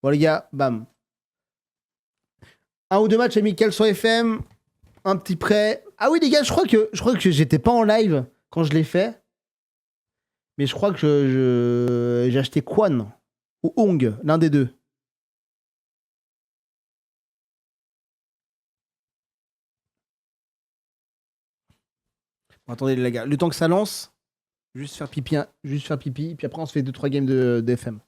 Bon, les gars, bam. Un ou deux matchs amicaux sur FM. Un petit prêt. Ah oui, les gars, je crois que j'étais pas en live quand je l'ai fait. Mais je crois que j'ai acheté Quan ou Hong, l'un des deux. Bon, attendez, les gars, le temps que ça lance, juste faire pipi, hein, juste faire pipi, puis après on se fait deux trois games de FM.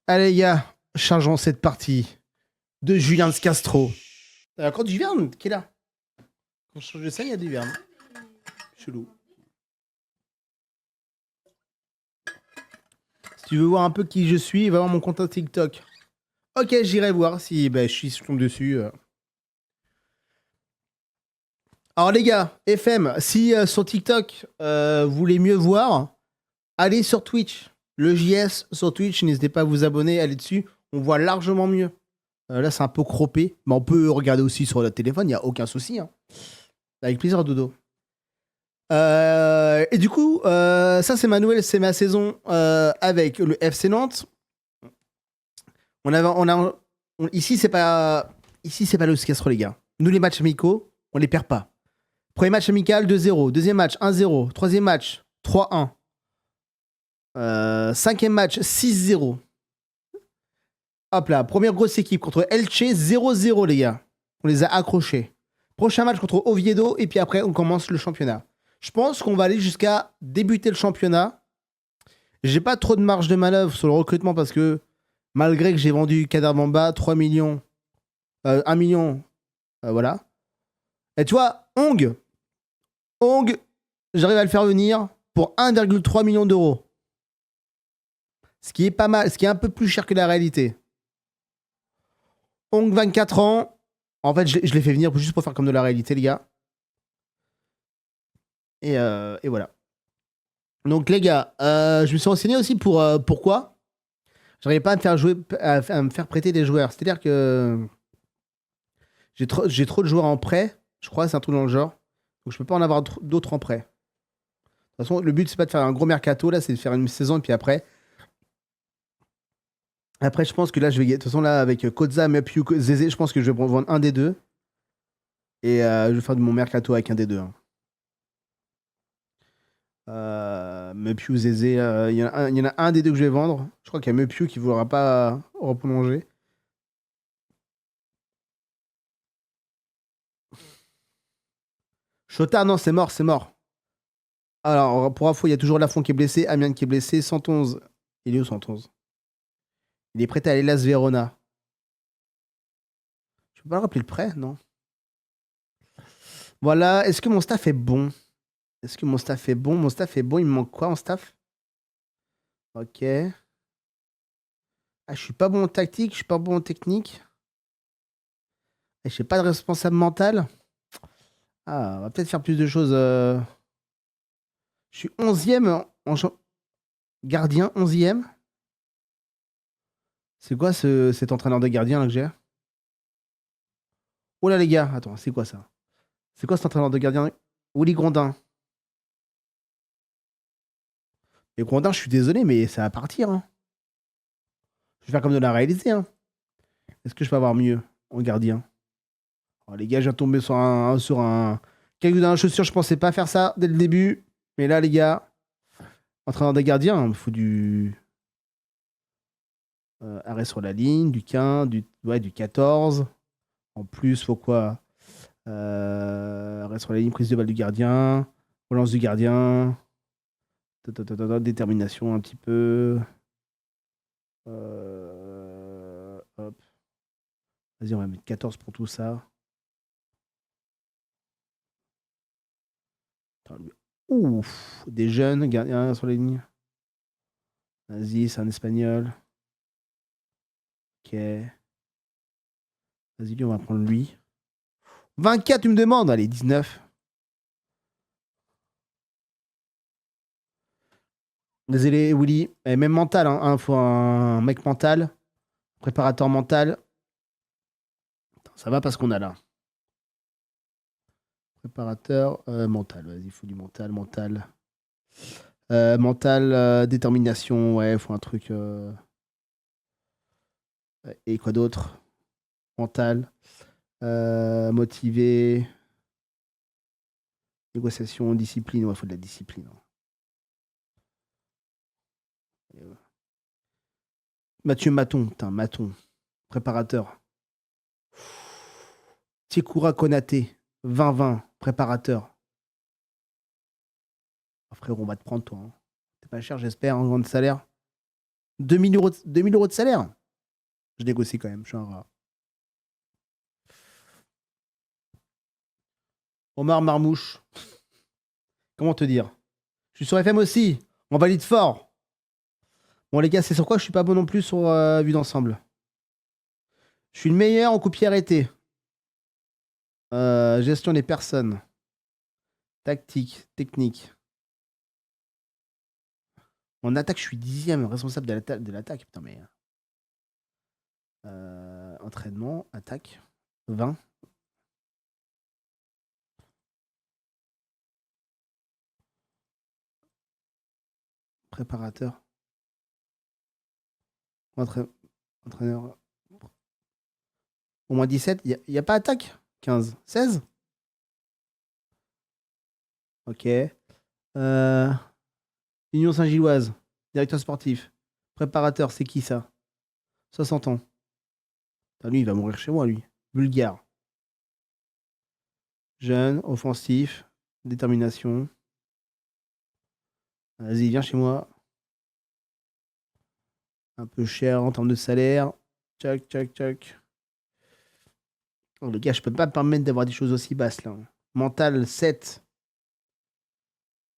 Allez, les gars, chargeons cette partie de Julien Castro. Encore du Verne qui est là. Quand je change de scène, il y a du Verne. Chelou. Si tu veux voir un peu qui je suis, va voir mon compte TikTok. Ok, j'irai voir si je tombe dessus. Alors les gars, FM, si sur TikTok vous voulez mieux voir, allez sur Twitch. Le JS sur Twitch, n'hésitez pas à vous abonner, allez dessus. On voit largement mieux. Là, c'est un peu croppé, mais on peut regarder aussi sur le téléphone, il n'y a aucun souci. Hein. Avec plaisir, Dodo. Et du coup, ça c'est ma nouvelle, c'est ma saison avec le FC Nantes. Ici c'est pas le Castro les gars. Nous les matchs amicaux, on les perd pas. Premier match amical 2-0, deuxième match 1-0, troisième match 3-1, cinquième match 6-0. Hop là, première grosse équipe contre Elche 0-0 les gars. On les a accrochés. Prochain match contre Oviedo et puis après on commence le championnat. Je pense qu'on va aller jusqu'à débuter le championnat. J'ai pas trop de marge de manœuvre sur le recrutement parce que malgré que j'ai vendu Kader Bamba 3 millions, 1 million, voilà. Et tu vois, Hong, j'arrive à le faire venir pour 1,3 million d'euros. Ce qui est pas mal, ce qui est un peu plus cher que la réalité. Hong, 24 ans. En fait, je l'ai fait venir juste pour faire comme de la réalité, les gars. Et voilà. Donc, les gars, je me suis renseigné aussi pour pourquoi j'arrivais pas à me faire jouer, à me faire prêter des joueurs. C'est-à-dire que j'ai trop de joueurs en prêt. Je crois, c'est un truc dans le genre. Donc, je peux pas en avoir d'autres en prêt. De toute façon, le but, c'est pas de faire un gros mercato, là, c'est de faire une saison et puis après. Après, je pense que là, je vais. De toute façon, là, avec Koza, Mepiu, Zézé, je pense que je vais vendre un des deux. Et je vais faire de mon mercato avec un des deux. Hein. Mepiu, Zézé, il y en a un des deux que je vais vendre. Je crois qu'il y a Mepiu qui ne voudra pas reprolonger. Chotard, non, c'est mort, c'est mort. Alors, pour info, il y a toujours Lafont qui est blessé, Amiens qui est blessé, 111. Il est où 111? Il est prêt à l'Hellas Verona. Je peux pas le rappeler le prêt, non? Voilà, est-ce que mon staff est bon? Est-ce que mon staff est bon? Mon staff est bon, il me manque quoi en staff? Ok. Ah, je suis pas bon en tactique, je suis pas bon en technique. Et je n'ai pas de responsable mental. Ah, on va peut-être faire plus de choses. Je suis 11e gardien, 11e. C'est quoi cet entraîneur de gardien là que j'ai? Oh là, les gars, attends, c'est quoi ça? C'est quoi cet entraîneur de gardien? Willy Grondin. Et Grondin, je suis désolé, mais ça va partir, hein. Je vais faire comme de la réaliser, hein. Est-ce que je peux avoir mieux en gardien? Oh, les gars, j'ai tombé sur un. Quelqu'un dans la chaussure, je pensais pas faire ça dès le début. Mais là, les gars, entraîneur des gardiens, il me faut du arrêt sur la ligne, du 15, ouais, du 14. En plus, faut quoi? Arrêt sur la ligne, prise de balle du gardien, relance du gardien, détermination un petit peu. Hop. Vas-y, on va mettre 14 pour tout ça. Attends, ouf, des jeunes gardiens sur les lignes. Vas-y, c'est un espagnol. Ok. Vas-y, lui, on va prendre lui. 24, tu me demandes? Allez, 19. Désolé, Willy. Et même mental, hein. Faut un mec mental. Préparateur mental. Attends, ça va parce qu'on a là. Préparateur mental. Vas-y, il faut du mental, mental. Mental, détermination. Ouais, il faut un truc. Et quoi d'autre? Mental. Motivé. Négociation, discipline. Ouais, il faut de la discipline, hein. Mathieu Maton. Putain, Maton. Préparateur. Tiekoura Konaté. 20-20. Préparateur. Ah, frérot, on va te prendre, toi, hein. T'es pas cher, j'espère, en grand salaire. 2000 euros, 2000 euros de salaire. Je négocie quand même, je suis un rat. Omar Marmouche. Comment te dire? Je suis sur FM aussi. On valide fort. Bon, les gars, c'est sur quoi je suis pas bon non plus sur vue d'ensemble. Je suis le meilleur en coupé arrêté. Gestion des personnes. Tactique, technique. En attaque, je suis 10e responsable de l'attaque. Putain, mais. Entraînement, attaque. 20. Préparateur. Entraîneur. Au moins 17. Il n'y a pas attaque? 15. 16. Ok. Euh, Union Saint-Gilloise. Directeur sportif. Préparateur, c'est qui ça? 60 ans. Putain, lui, il va mourir chez moi, lui. Bulgare. Jeune, offensif, détermination. Vas-y, viens chez moi. Un peu cher en termes de salaire. Tchac, tchac, tchac. Oh, les gars, je peux pas me permettre d'avoir des choses aussi basses là. Mental 7.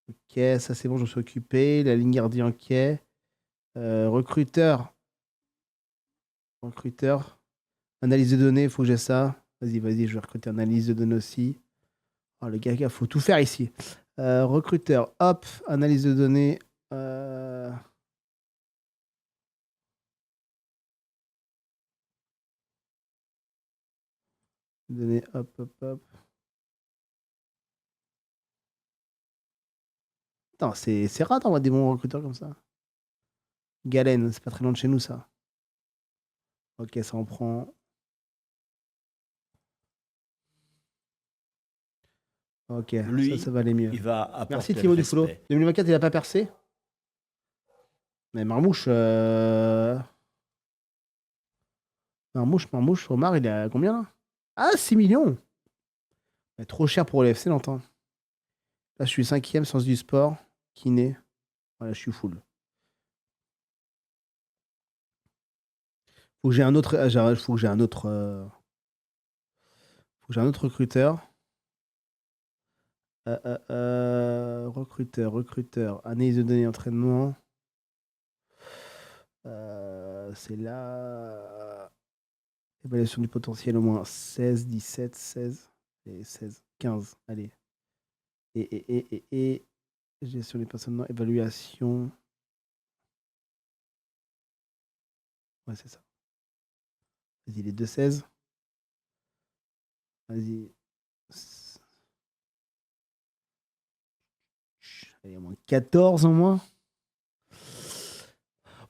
Ok, ça c'est bon, je me suis occupé. La ligne gardien, ok. Recruteur. Recruteur. Analyse de données, faut que j'ai ça. Vas-y, vas-y, je vais recruter analyse de données aussi. Oh, le gars, faut tout faire ici. Recruteur, hop, analyse de données. Données, hop, hop, hop. Putain, c'est rare d'avoir des bons recruteurs comme ça. Galen, c'est pas très loin de chez nous, ça. Ok, ça en prend. Ok, ça Lui, va aller mieux. il va Merci apporter le Thibaut Dufoulot. respect. 2024, il a pas percé. Mais Marmouche, Marmouche, Omar, il est à combien là? Ah, 6 millions! Mais trop cher pour le FC, longtemps. Là, je suis 5e, sens du sport. Kiné. Voilà, je suis full. Faut que j'ai un autre. Faut que j'ai un autre. Faut que j'ai un autre recruteur. Recruteur. Analyse de données, entraînement. C'est là. Évaluation du potentiel au moins 16, 17, 16. Et 16, 15. Allez. Et. Gestion des personnes, évaluation. Ouais, c'est ça. Vas-y, les deux 16. Vas-y. Allez, au moins 14 au moins.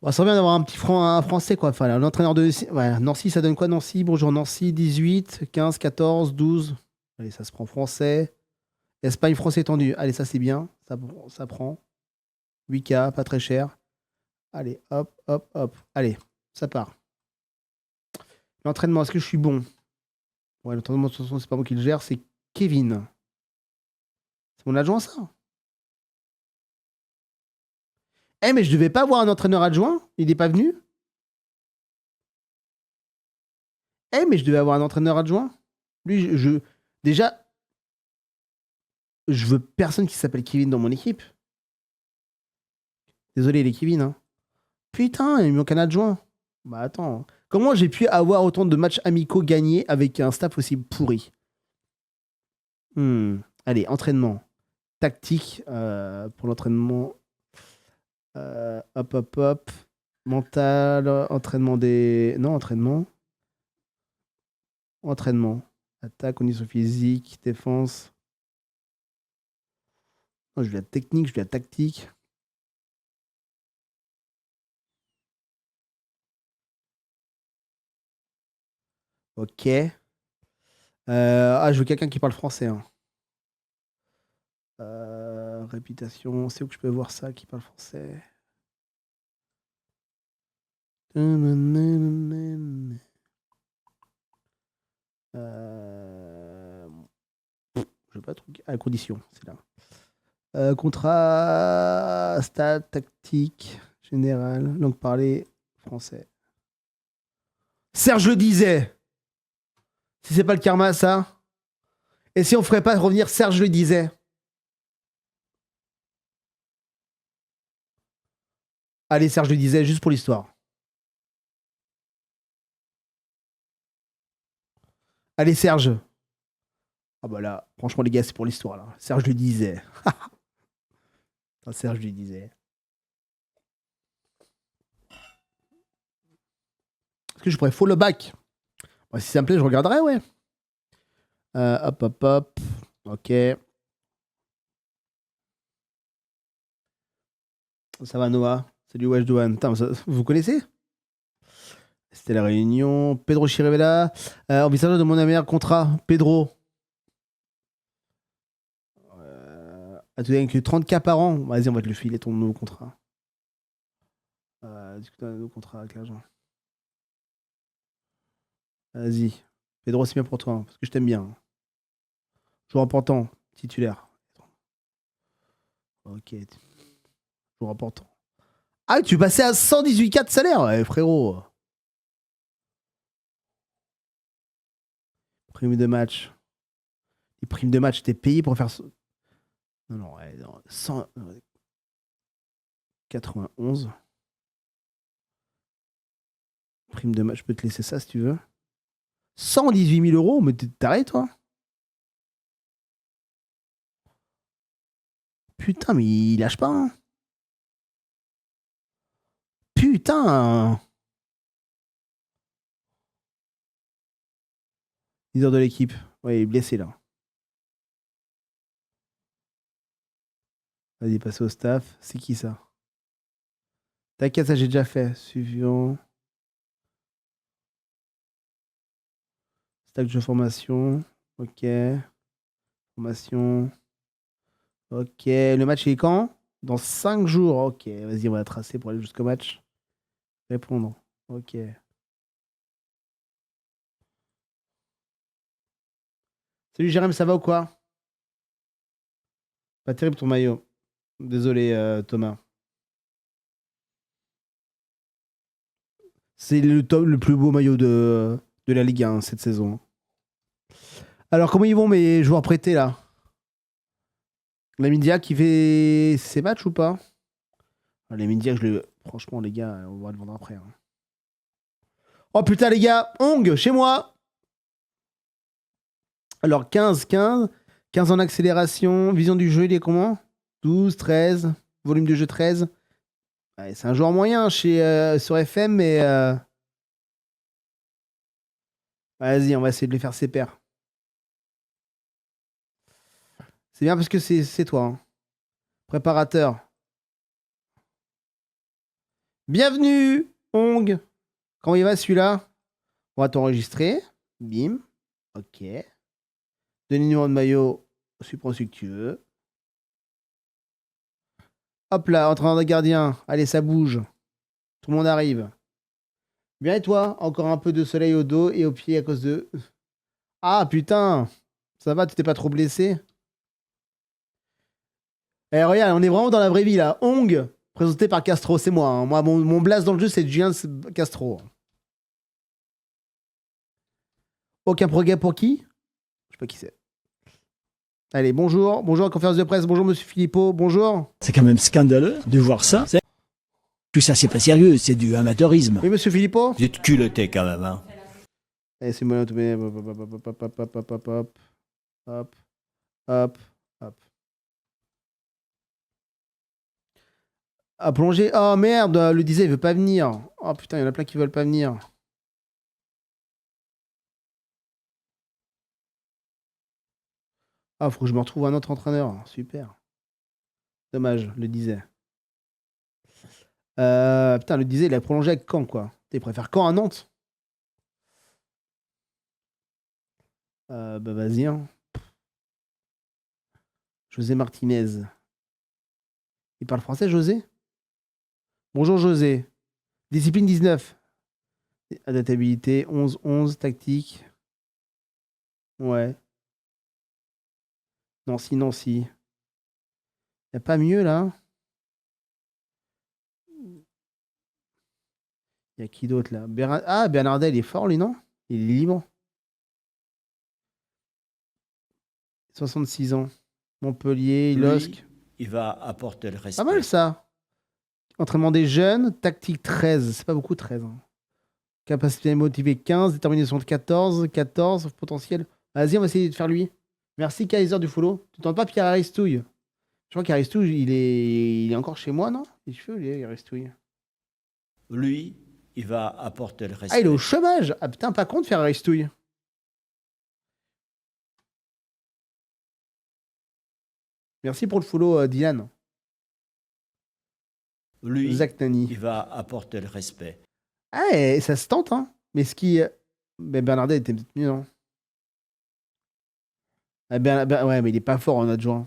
Bon, ça serait bien d'avoir un français, quoi. Enfin, l'entraîneur de ouais, Nancy, ça donne quoi, Nancy? Bonjour, Nancy, 18, 15, 14, 12. Allez, ça se prend français. Espagne, français tendu. Allez, ça, c'est bien. Ça prend. 8K, pas très cher. Allez, hop, hop, hop. Allez, ça part. L'entraînement, est-ce que je suis bon? Ouais, l'entraînement, de toute façon, c'est pas moi qui le gère, c'est Kevin. C'est mon adjoint, ça? Eh, mais je devais pas avoir un entraîneur adjoint? Il n'est pas venu? Eh, mais je devais avoir un entraîneur adjoint? Lui, déjà, je veux personne qui s'appelle Kevin dans mon équipe. Désolé, les Kevin, hein. Putain, il me manque un adjoint. Bah attends. Comment j'ai pu avoir autant de matchs amicaux gagnés avec un staff aussi pourri? Allez, entraînement. Tactique pour l'entraînement. Hop, hop, hop. Mental. Entraînement des. Non, entraînement. Entraînement. Attaque, condition physique, défense. Non, je veux la technique, je veux la tactique. Ok. Je veux quelqu'un qui parle français, hein. Réputation, c'est où que je peux voir ça, qui parle français? Euh, je veux pas trop. Ah, condition, c'est là. Contrat, stade, tactique, général, langue parlée, français. Serge le disait. Si c'est pas le karma, ça. Et si on ferait pas revenir Serge le disait? Allez, Serge le disait, juste pour l'histoire. Allez, Serge. Ah bah là, franchement, les gars, c'est pour l'histoire, là. Serge le disait. Serge lui disait. Est-ce que je pourrais follow back? Bah, si ça me plaît, je regarderai, ouais. Hop, hop, hop. Ok. Ça va, Noah? Salut, Wesh Douane. Vous connaissez? C'était la réunion. Pedro Chirivella. Envisage de mon meilleur contrat. Pedro. Avec 30K par an. Vas-y, on va te le filer, ton nouveau contrat. Discute un nouveau contrat avec l'agent. Vas-y. Pedro, c'est bien pour toi, hein, parce que je t'aime bien. Joueur important. Titulaire. Ok. Joueur important. Ah, tu passais à 118K de salaire? Ouais, frérot. Prime de match. Les primes de match, t'es payé pour faire. Non, non, ouais, non, 191. Prime de match, je peux te laisser ça si tu veux. 118 000 euros, mais t'arrêtes, toi? Putain, mais il lâche pas, hein. Putain! Leader de l'équipe. Ouais, il est blessé là. Vas-y, passe au staff. C'est qui ça? T'inquiète, ça j'ai déjà fait. Suivant. Stack de formation. Ok. Formation. Ok. Le match il est quand? Dans 5 jours. Ok. Vas-y, on va la tracer pour aller jusqu'au match. Répondre. Ok. Salut Jérém, ça va ou quoi? Pas terrible ton maillot. Désolé Thomas. C'est le plus beau maillot de la Ligue 1 cette saison. Alors comment ils vont mes joueurs prêtés là? La Mindia qui fait ses matchs ou pas? Ah, les Mindia, franchement les gars, on va le vendre après, hein. Oh putain les gars, Hong, chez moi. Alors 15 en accélération, vision du jeu, il est comment? 12, 13, volume de jeu 13. Ouais, c'est un joueur moyen sur FM, mais vas-y, on va essayer de lui faire ses pairs. C'est bien parce que c'est toi. Hein. Préparateur. Bienvenue, Ong. Comment il va celui-là? On va t'enregistrer. Bim. Ok. Donne le numéro de maillot. Prends celui que tu veux. Hop là, entraîneur de gardien. Allez, ça bouge. Tout le monde arrive. Bien et toi? Encore un peu de soleil au dos et aux pieds à cause de... Ah putain! Ça va, tu t'es pas trop blessé? Eh regarde, on est vraiment dans la vraie vie là. Ong, présenté par Castro, c'est moi. Hein. Moi, mon blast dans le jeu, c'est Julien Castro. Aucun progrès pour qui? Je sais pas qui c'est. Allez, bonjour. Bonjour, conférence de presse. Bonjour, monsieur Philippot. Bonjour. C'est quand même scandaleux de voir ça. Tout ça, c'est pas sérieux, c'est du amateurisme. Oui, monsieur Philippot? Vous êtes culotté quand même, hein. Allez, c'est moi, tout hop, hop, hop, hop, hop, hop, hop, hop, hop. Ah, plonger. Oh merde, le disait, il veut pas venir. Oh putain, il y en a plein qui veulent pas venir. Ah, faut que je me retrouve un autre entraîneur. Super. Dommage, le disait. Putain, le disait, il a prolongé avec Caen, quoi. Il préfère Caen à Nantes. Bah vas-y, hein. José Martinez. Il parle français, José? Bonjour, José. Discipline 19. Adaptabilité 11-11, tactique. Ouais. Nancy, Nancy. Y a pas mieux, là? Y a qui d'autre, là? Ah, Bernardet, il est fort, lui, non? Il est libre. 66 ans. Montpellier, Ilosc. Lui, il va apporter le Pas respect. mal, ça. Entraînement des jeunes, tactique 13. C'est pas beaucoup, 13. Hein. Capacité motivée 15, détermination de 14, 14, potentiel. Vas-y, on va essayer de faire lui. Merci, Kaiser du follow. Tu tentes pas Pierre Aristouille? Je crois qu'Aristouille, il est encore chez moi, non? Il est Aristouille. Lui, il va apporter le respect. Ah, il est au chômage. Ah putain, pas contre faire Aristouille. Merci pour le follow, Dylan. Lui, Zach Nani. il va apporter le respect. Ah, et ça se tente, hein. Mais ce qui. Ben Bernardet était peut-être mieux, non? Ah, ouais, mais il est pas fort en adjoint.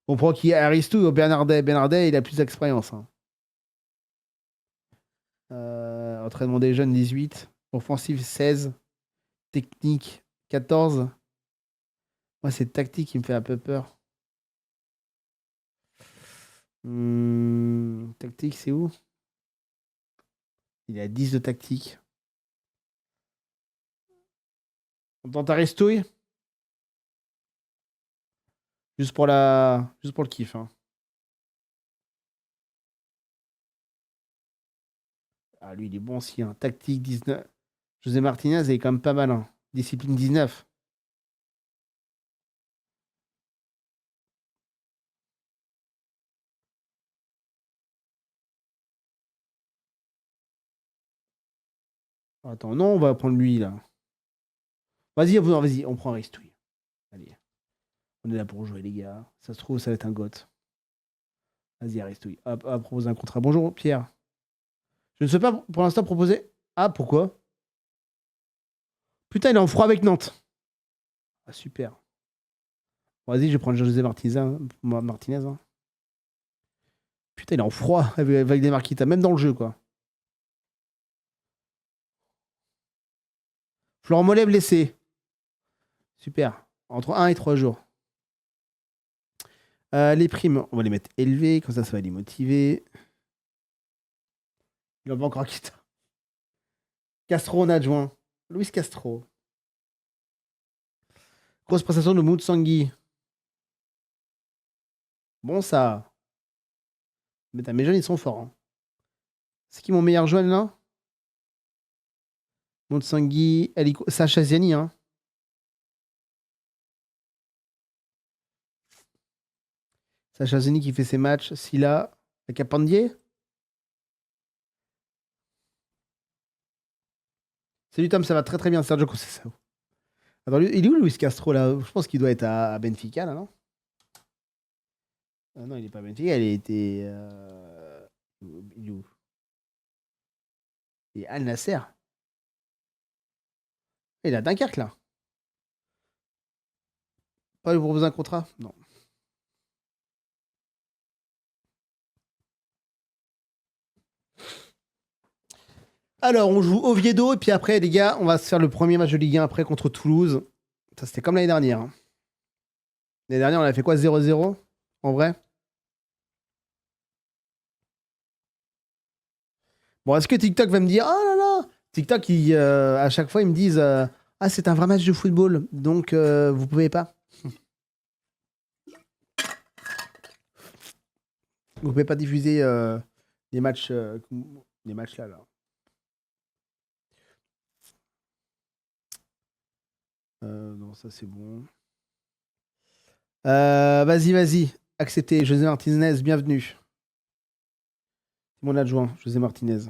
On prend qui Aristouille ou Bernardet. Bernardet, il a plus d'expérience. Hein. Entraînement des jeunes 18. Offensive 16. Technique 14. Moi, c'est tactique qui me fait un peu peur. Tactique, c'est où? Il a 10 de tactique. On tente Aristouille? Juste pour le kiff. Hein. Ah, lui, il est bon aussi. Hein. Tactique 19. José Martinez, il est quand même pas mal. Hein. Discipline 19. Attends, non, on va prendre lui, là. Vas-y, on prend Aristouille. Allez. On est là pour jouer, les gars. Ça se trouve, ça va être un goth. Vas-y, Aristouille. Hop, hop, propose un contrat. Bonjour, Pierre. Je ne sais pas pour l'instant proposer. Ah, pourquoi? Putain, il est en froid avec Nantes. Ah, super. Vas-y, je vais prendre José Martinez. Martinez hein. Putain, il est en froid avec des Marquitas, même dans le jeu, quoi. Florent Mollet blessé. Super. Entre 1 et 3 jours. Les primes, on va les mettre élevées, comme ça va les motiver. Il en va encore quitter. Castro en adjoint. Luis Castro. Grosse prestation de Moutsangui. Bon, ça. Mais mes jeunes, ils sont forts. Hein. C'est qui mon meilleur jeune, là? Moutsangui, Sacha Ziani, hein. Sacha Ziani qui fait ses matchs. Silla, Capandier. Salut Tom, ça va très très bien. Sergio Conceição. Attends, il est où Luis Castro là? Je pense qu'il doit être à Benfica là, non? Ah non, il est pas à Benfica, il était. Il est où? Il est Al Nasser. Il est à Dunkerque là. Pas lui proposer un contrat? Non. Alors, on joue Oviedo, et puis après, les gars, on va se faire le premier match de Ligue 1 après contre Toulouse. Ça, c'était comme l'année dernière, hein. L'année dernière, on a fait quoi? 0-0 en vrai? Bon, est-ce que TikTok va me dire, oh là là, TikTok, à chaque fois, ils me disent, ah, c'est un vrai match de football, donc vous pouvez pas. Vous pouvez pas diffuser les matchs, là. Non, ça c'est bon. Vas-y. Accepté. José Martinez, bienvenue. C'est mon adjoint, José Martinez.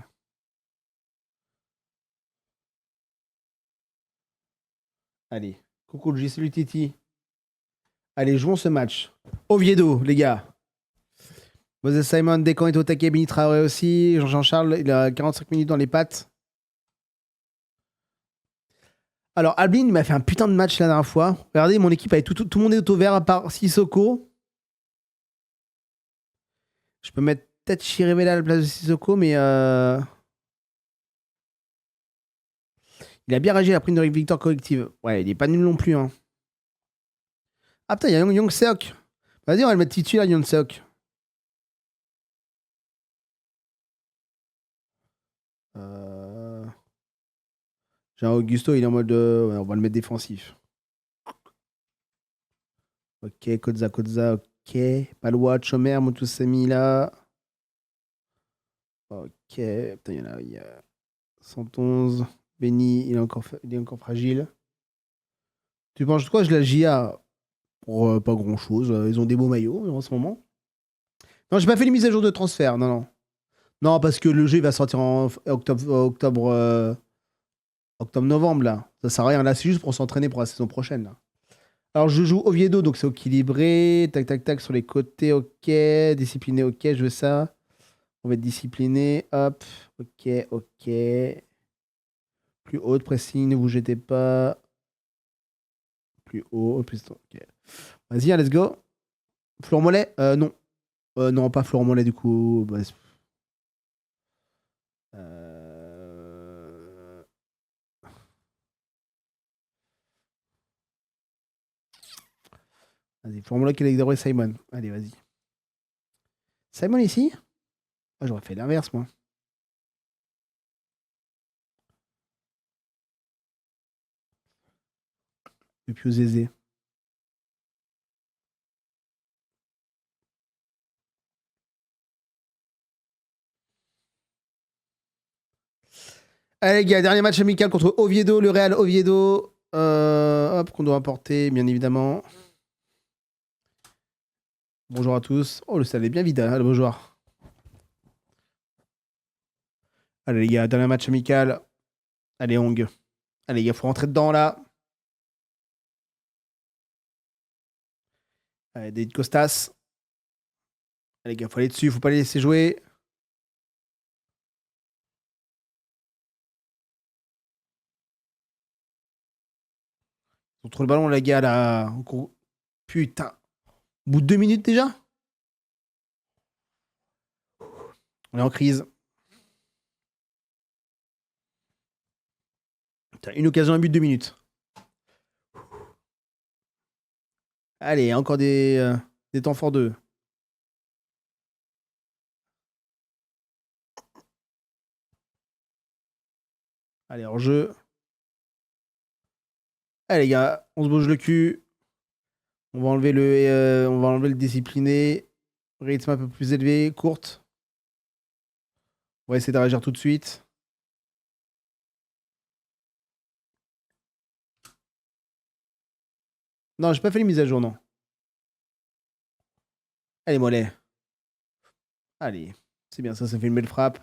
Allez. Coucou le salut Titi. Allez, jouons ce match. Oviedo, les gars. Moses Simon, Descamps est au taquet, Bini Traoré aussi. Jean-Charles, il a 45 minutes dans les pattes. Alors, Albin, il m'a fait un putain de match la dernière fois. Regardez, mon équipe, avait tout le monde est au vert à part Sissoko. Je peux mettre peut-être Chirivella à la place de Sissoko, mais il a bien réagi à la prime de victoire collective. Ouais, il est pas nul non plus, hein. Ah putain, il y a Young Seok. Vas-y, on va le mettre titulaire, Young Seok. Euh... Jean Augusto, il est en mode. Ouais, on va le mettre défensif. Ok, Kodza, ok. Palois, Chomer, Motusemi là. Ok. Putain, il y a 111. Benny, il est encore fragile. Tu penses quoi, je la JA? Pour pas grand chose. Ils ont des beaux maillots en ce moment. Non, j'ai pas fait les mises à jour de transfert. Non, non. Non, parce que le jeu il va sortir en octobre-novembre là. Ça sert à rien. Là, c'est juste pour s'entraîner pour la saison prochaine là. Alors, je joue Oviedo, donc c'est équilibré. Tac, tac, tac, sur les côtés, ok. Discipliné, ok, je veux ça. On va être discipliné. Hop, ok, ok. Plus haut de pressing, ne vous jetez pas. Plus haut, plus. Ok. Vas-y, hein, let's go. Florent Mollet non. Non, pas Florent Mollet, du coup. Bah, euh... Vas-y, Florent Mollet, Alexandre et Simon. Allez, vas-y. Simon ici? Ah, j'aurais fait l'inverse, moi. Depuis aux Zézé. Allez, les gars, dernier match amical contre Oviedo, le Real Oviedo. Hop, qu'on doit importer, bien évidemment. Bonjour à tous. Oh, le stade est bien vide, hein, le bonjour. Allez, les gars, dernier match amical. Allez, Hong. Allez, les gars, faut rentrer dedans, là. Allez, David Costas. Allez, les gars, faut aller dessus, faut pas les laisser jouer. Ils ont trop le ballon, les gars, là. Putain. Au bout de 2 minutes déjà? On est en crise. Putain, une occasion, un but, 2 minutes. Allez, encore des temps forts d'eux. Allez, hors jeu. Allez, les gars, on se bouge le cul. On va enlever le discipliné. Rythme un peu plus élevé, courte. On va essayer de réagir tout de suite. Non, j'ai pas fait les mises à jour, non. Allez, mollet. Allez, c'est bien ça, ça fait une belle frappe.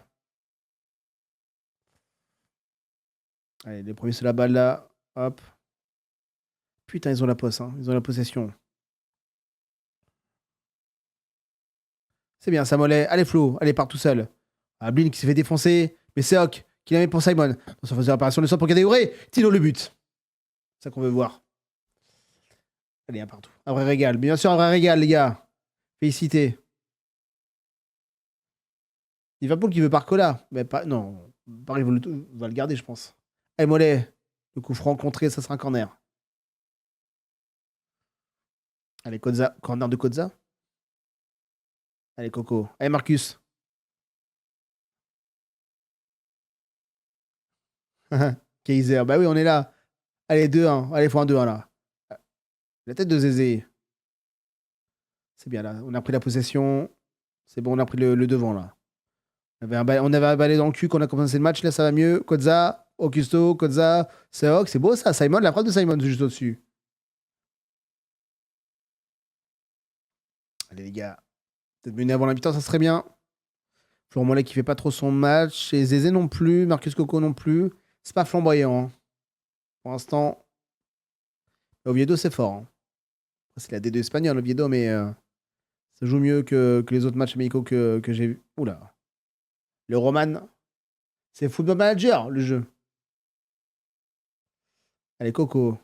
Allez, les premiers sur la balle là. Hop. Putain, ils ont la posse, hein. Ils ont la possession. C'est bien, ça mollet. Allez, Flo. Allez, part tout seul. Ah, Blin qui s'est fait défoncer. Mais c'est Hawk qui l'a mis pour Simon. On s'en faisait réparation de sol pour Kadewere. Tino le but. C'est ça qu'on veut voir. Allez, un partout. Un vrai régal. Bien sûr, un vrai régal, les gars. Félicité. Liverpool qui veut Barcola. Mais pas. Non. Paris va le garder, je pense. Allez, mollet. Le coup franc contré, ça sera un corner. Allez, Kodza. Corner de Kodza. Allez, Coco. Allez, Marcus. Kaiser. Bah oui, on est là. Allez, 2-1. Allez, faut un 2-1 là. La tête de Zézé. C'est bien là. On a pris la possession. C'est bon, on a pris le devant là. On avait un balai dans le cul quand on a commencé le match. Là, ça va mieux. Kodza, Augusto, Kodza, Seok. C'est beau ça. Simon, la frappe de Simon juste au-dessus. Allez, les gars. Peut-être mené avant la mi-temps, ça serait bien. Florent Mollet qui fait pas trop son match. Et Zézé non plus. Marcus Coco non plus. C'est pas flamboyant, hein. Pour l'instant. Oviedo, c'est fort, hein. C'est la D2 espagnole, Oviedo, mais ça joue mieux que les autres matchs amicaux que j'ai vus. Oula. Le Roman. C'est Football Manager, le jeu. Allez, Coco.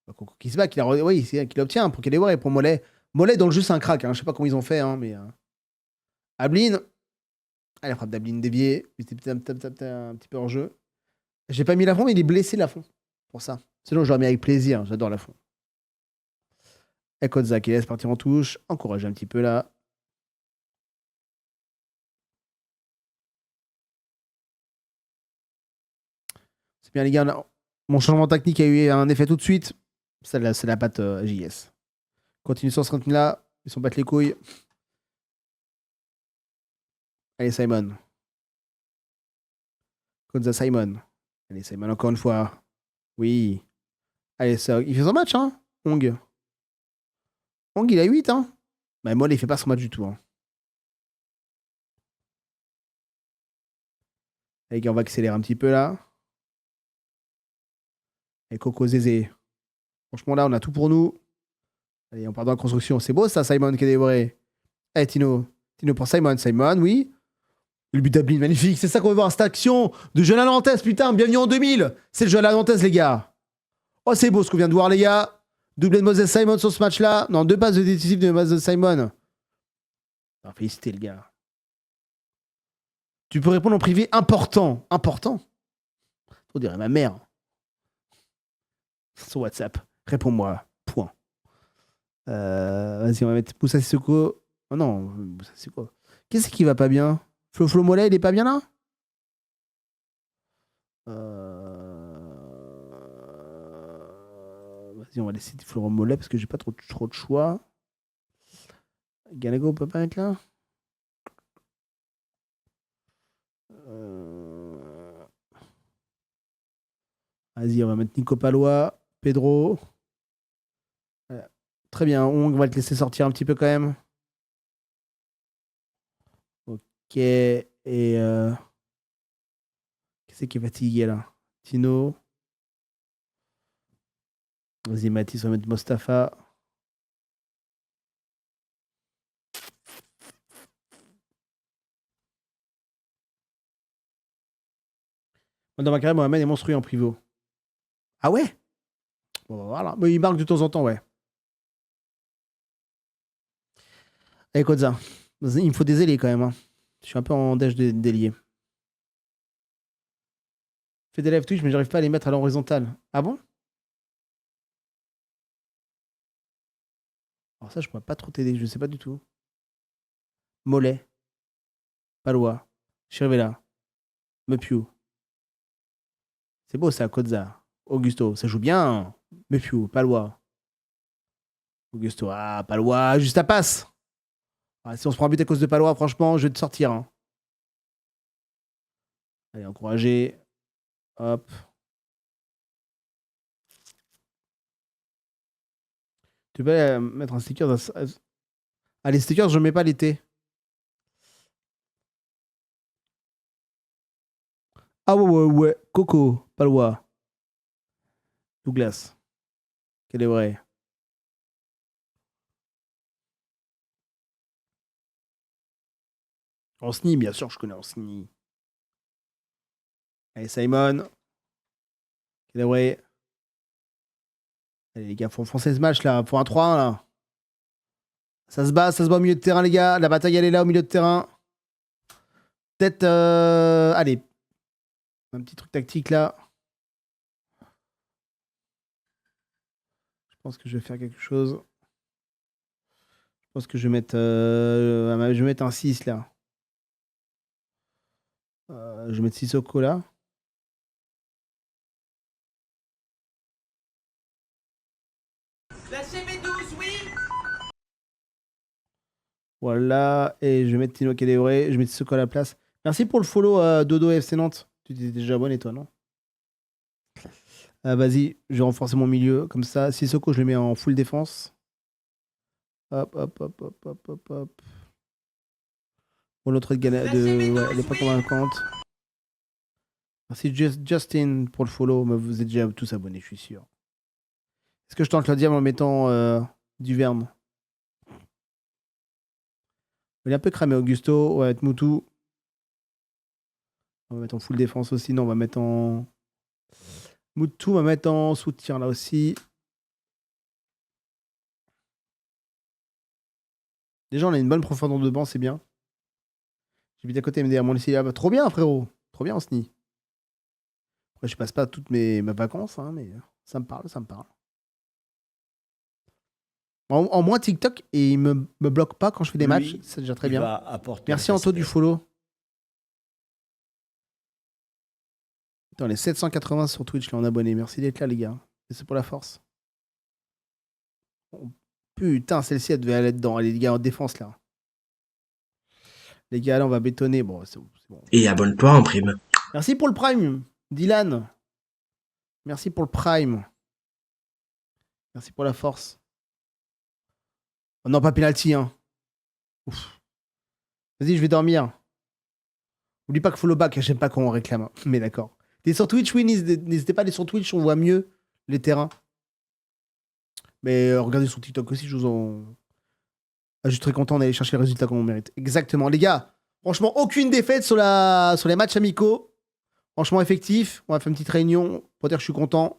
Coco qui se bat, oui, qui l'obtient pour Kadewere et pour Mollet. Mollet, dans le jeu, c'est un crack, hein. Je sais pas comment ils ont fait, hein, mais. Ablin. Allez, frappe d'Ablin déviée. C'était un petit peu hors jeu. J'ai pas mis Lafont, mais il est blessé, Lafont. Pour ça. Sinon, j'aurais mis avec plaisir. J'adore Lafont. Et Kodza qui laisse partir en touche. Encourage un petit peu là. C'est bien, les gars. Mon changement technique a eu un effet tout de suite. C'est la patte JS. Continue sur ce rythme-là. Ils sont battent les couilles. Allez, Simon. Kodza Simon. Allez, Simon, encore une fois. Oui. Allez, ça, il fait son match, hein, Hong. Hong, il a 8, hein. Bah, moi, il fait pas son match du tout, hein. Allez, gars, on va accélérer un petit peu là. Et Coco Zézé. Franchement, là, on a tout pour nous. Allez, on part dans la construction. C'est beau, ça, Simon Kadewere. Eh, Tino. Tino pour Simon. Simon, oui. Le but d'Ablin, magnifique. C'est ça qu'on veut voir, cette action de Joël Nantes, putain. Bienvenue en 2000. C'est le Joël Nantes, les gars. Oh, c'est beau ce qu'on vient de voir, les gars. Doublé de Moses Simon sur ce match-là. Non, 2 passes de décisif de Moses Simon. Non, félicité, le gars. Tu peux répondre en privé important. Important. On dirait ma mère. Sur WhatsApp. Réponds-moi. Point. Vas-y, on va mettre Moussa Sissoko. Oh non, Moussa Sissoko. Qu'est-ce qui va pas bien? Flo Mollet, il est pas bien là? Vas-y, on va laisser Flo Mollet parce que j'ai pas trop de choix. Ganago peut pas être là? Vas-y, on va mettre Nico Palois, Pedro. Très bien, on va te laisser sortir un petit peu quand même. Ok, et qui c'est qui est fatigué là? Tino. Vas-y, Mathis, on va mettre Mostafa. Moi, dans ma carrière, Mohamed est monstrueux en privot. Ah ouais? Bon, voilà. Mais il marque de temps en temps, ouais. Allez, Kodza. Il me faut des ailiers quand même, hein. Je suis un peu en dèche d'ailier. Fais des live Twitch, mais j'arrive pas à les mettre à l'horizontale. Ah bon? Alors ça, je pourrais pas trop t'aider, je sais pas du tout. Mollet, Palois, Chirvella, Mepiou. C'est beau ça, Kodza. Augusto, ça joue bien. Mepiou, Palois. Augusto, ah, Palois, juste à passe. Ah, si on se prend un but à cause de Palois, franchement, je vais te sortir, hein. Allez, encourager. Hop. Tu peux mettre un sticker Ah, les stickers, je mets pas l'été. Ah ouais, ouais, ouais. Coco, Palois. Douglas. Quel est vrai? Anthony, bien sûr, je connais Anthony. Allez, Simon. Quel est vrai? Allez, les gars, faut foncer ce match là. Faut un 3-1 là. Ça se bat au milieu de terrain, les gars. La bataille, elle est là au milieu de terrain. Peut-être. Allez. Un petit truc tactique là. Je pense que je vais faire quelque chose. Je pense que je vais mettre, je vais mettre un 6 là. Je vais mettre Sissoko là. La CB12, oui. Voilà. Et je vais mettre Tino Kedewre. Je vais mettre Sissoko à la place. Merci pour le follow, Dodo FC Nantes. Tu t'es déjà abonné toi, non? Vas-y, je vais renforcer mon milieu. Comme ça, Sissoko, je le mets en full défense. Hop, hop, hop, hop, hop, hop, hop. Bon, l'autre de ouais, elle est pas convaincante. Merci Justin pour le follow. Mais vous êtes déjà tous abonnés, je suis sûr. Est-ce que je tente le diable en mettant du Verne? Il est un peu cramé, Augusto. On va mettre Moutou. On va mettre en full défense aussi. Non, on va mettre en. Moutou, on va mettre en soutien là aussi. Déjà, on a une bonne profondeur de banc, c'est bien. J'habite à côté MDR, mon lycée là-bas. Trop bien, frérot. Trop bien, Sni. Après, je passe pas toutes mes vacances, hein, mais ça me parle, ça me parle. En moins TikTok, et il me bloque pas quand je fais des matchs. C'est déjà très il bien. va apporter Merci le Anto du respect. follow. Attends, les 780 sur Twitch là en abonnés. Merci d'être là, les gars. Et c'est pour la force. Oh, putain, celle-ci, elle devait aller dedans. Allez, les gars, en défense là. Les gars, là, on va bétonner. Bon, c'est bon. Et abonne-toi en prime. Merci pour le prime, Dylan. Merci pour le prime. Merci pour la force. Oh non, pas penalty, hein. Ouf. Vas-y, je vais dormir. Oublie pas que follow back, j'aime pas quand on réclame. Hein. Mais d'accord. T'es sur Twitch, oui, n'hésitez pas à aller sur Twitch, on voit mieux les terrains. Mais regardez sur TikTok aussi, je vous en. Ah, je suis très content d'aller chercher les résultats qu'on mérite. Exactement. Les gars, franchement, aucune défaite sur les matchs amicaux. Franchement, effectif. On va faire une petite réunion pour dire que je suis content.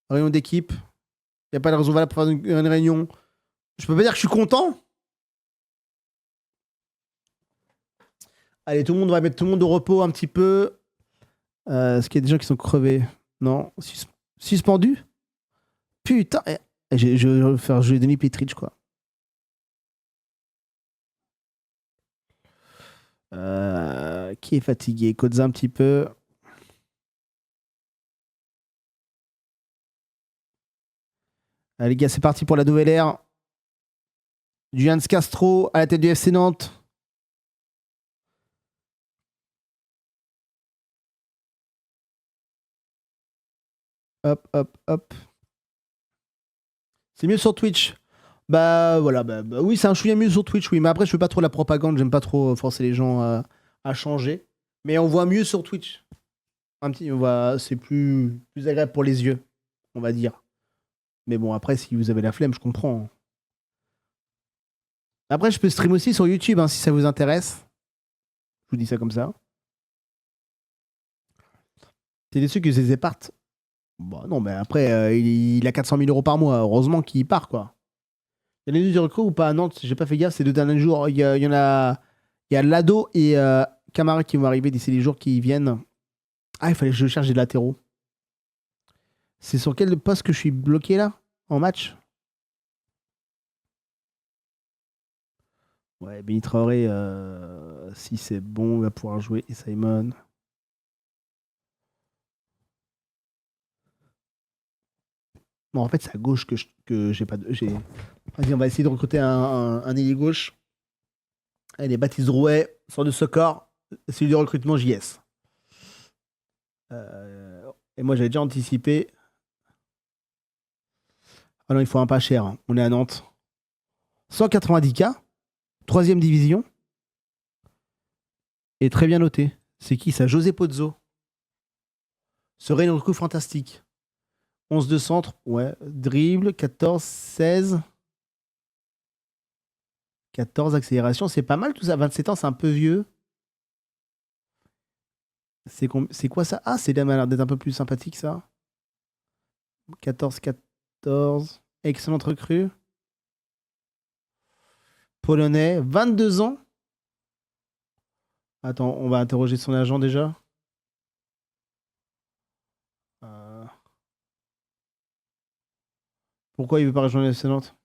Réunion d'équipe. Il n'y a pas de raison valable pour faire une réunion. Je peux pas dire que je suis content. Allez, tout le monde, on va mettre tout le monde au repos un petit peu. Est-ce qu'il y a des gens qui sont crevés? Non. Suspendus? Putain. Je vais faire jouer Denis Petric, quoi. Qui est fatigué? Kodza un petit peu. Allez, les gars, c'est parti pour la nouvelle ère. Juan Castro à la tête du FC Nantes. Hop, hop, hop. C'est mieux sur Twitch. Bah voilà, oui, c'est un chouïa mieux sur Twitch, oui. Mais après, je fais pas trop la propagande, j'aime pas trop forcer les gens à changer. Mais on voit mieux sur Twitch. C'est plus agréable pour les yeux, on va dire. Mais bon, après, si vous avez la flemme, je comprends. Après, je peux stream aussi sur YouTube, hein, si ça vous intéresse. Je vous dis ça comme ça. T'es déçu que Zézé parte? Bon, non, mais après, il a 400 000 € par mois. Heureusement qu'il part, quoi. Il y a les news du recrue ou pas à Nantes? J'ai pas fait gaffe ces 2 derniers jours. Il y en a. Il y a Lado et Camara qui vont arriver d'ici les jours qui viennent. Ah, il fallait que je cherche des latéraux. C'est sur quel poste que je suis bloqué là? En match? Ouais, Benny Traoré, si c'est bon, il va pouvoir jouer. Et Simon. Non, en fait, c'est à gauche que j'ai pas de. Vas-y, on va essayer de recruter un ailier gauche. Allez, Baptiste Drouet, sort de Soccer, celui du recrutement JS. Et moi, j'avais déjà anticipé. Ah non, il faut un pas cher. Hein. On est à Nantes. 190K, 3ème division. Et très bien noté. C'est qui ça? José Pozzo. Serait une recrue fantastique. 11 de centre, ouais. Dribble, 14, 16. 14 accélération, c'est pas mal tout ça. 27 ans, c'est un peu vieux. C'est quoi ça? Ah, c'est là, ça a l'air d'être un peu plus sympathique ça. 14, 14. Excellente recrue. Polonais, 22 ans. Attends, on va interroger son agent déjà. Euh, Pourquoi il veut pas rejoindre la FC Nantes?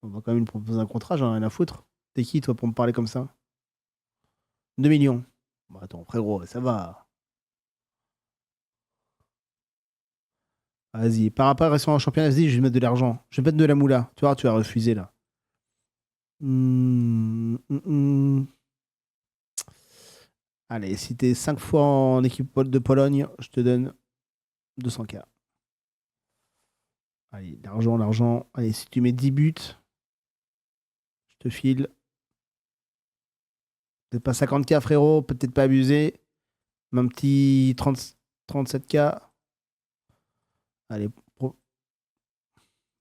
On va quand même lui proposer un contrat, j'en ai rien à foutre. T'es qui toi pour me parler comme ça? 2 millions. Bah attends, frérot, ça va. Vas-y, par rapport à rester en championnat, vas-y, je vais mettre de l'argent. Je vais mettre de la moula. Tu vois, tu vas refuser là. Hmm. Allez, si t'es 5 fois en équipe de Pologne, je te donne 200K. Allez, l'argent, l'argent. Allez, si tu mets 10 buts, je te file. Peut-être pas 50K, frérot, peut-être pas abusé. Mais un petit 37K. Allez,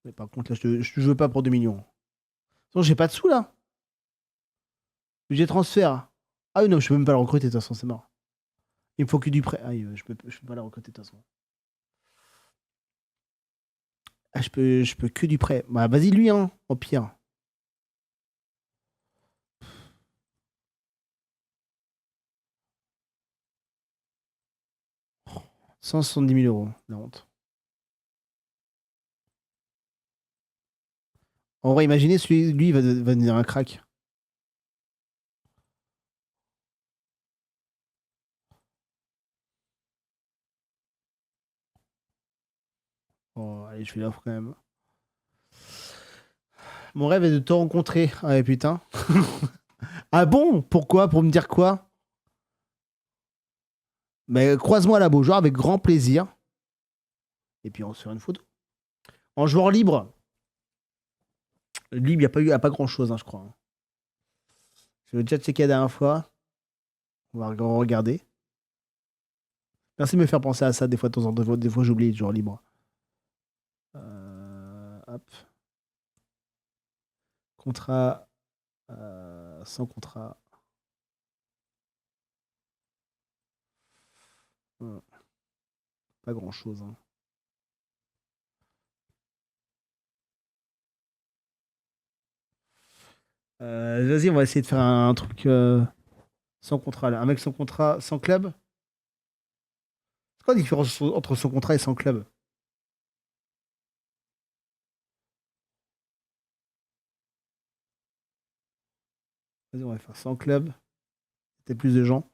mais par contre, là, je veux pas pour 2 millions. Non, j'ai pas de sous là. Budget transfert. Ah oui, non, je peux même pas la recruter de toute façon, c'est mort. Il me faut que du prêt. Ah, je peux pas la recruter de toute façon. Ah, je peux que du prêt. Bah, vas-y, lui, hein, au pire. Oh, 170 000 euros, la honte. En vrai, imaginez, lui, il va devenir un crack. Oh, allez, je fais l'offre quand même. Mon rêve est de te rencontrer. Ah, ouais, putain. Ah bon? Pourquoi? Pour me dire quoi? Mais croise-moi là, beau joueur, avec grand plaisir. Et puis on se fait une photo. En joueur libre, libre, il n'y a pas grand-chose, hein, je crois, hein. Je l'ai déjà checké la dernière fois. On va regarder. Merci de me faire penser à ça des fois de temps en temps. Des fois, j'oublie le joueur libre. Hop. Contrat. Sans contrat. Hmm, Pas grand-chose, hein. Vas-y, on va essayer de faire un truc sans contrat, là. Un mec sans contrat, sans club. C'est quoi la différence entre sans contrat et sans club? Vas-y, on va faire sans club. Peut-être plus de gens.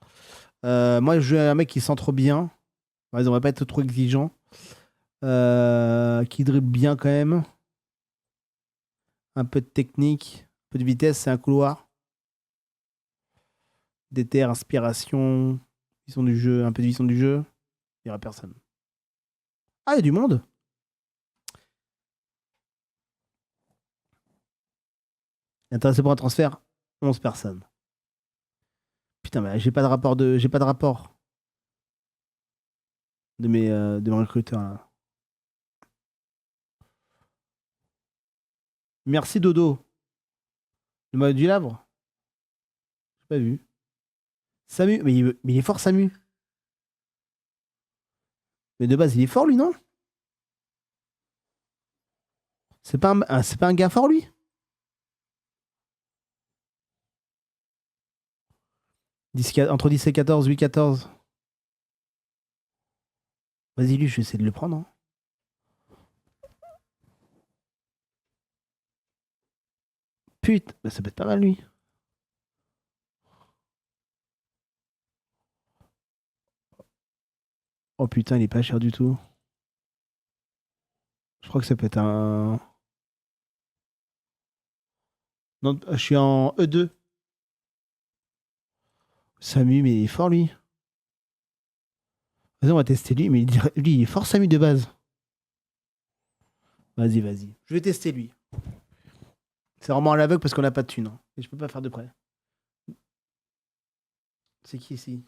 Moi, je veux un mec qui sent trop bien. Vas-y, on va pas être trop exigeant. Qui dribble bien quand même. Un peu de technique. Un peu de vitesse, c'est un couloir. Déter, inspiration. Vision du jeu. Un peu de vision du jeu. Il n'y aura personne. Ah, il y a du monde. Intéressé pour un transfert? 11 personnes. Putain, mais j'ai pas de rapport de mes recruteurs là. Merci Dodo. Le maillot du Havre? J'ai pas vu. Samu, mais il est fort Samu. Mais de base, il est fort lui, non? C'est pas un gars fort lui? Entre 10 et 14, 8, 14. Vas-y, lui, je vais essayer de le prendre, hein. Putain, bah, ça peut être pas mal lui. Oh putain, il est pas cher du tout. Je crois que ça peut être un. Non, je suis en E2. Samu, mais il est fort lui. Vas-y, on va tester lui, mais lui, il est fort Samu de base. Vas-y, vas-y. Je vais tester lui. C'est vraiment à l'aveugle parce qu'on n'a pas de thune, hein. Et je peux pas faire de prêt. C'est qui ici?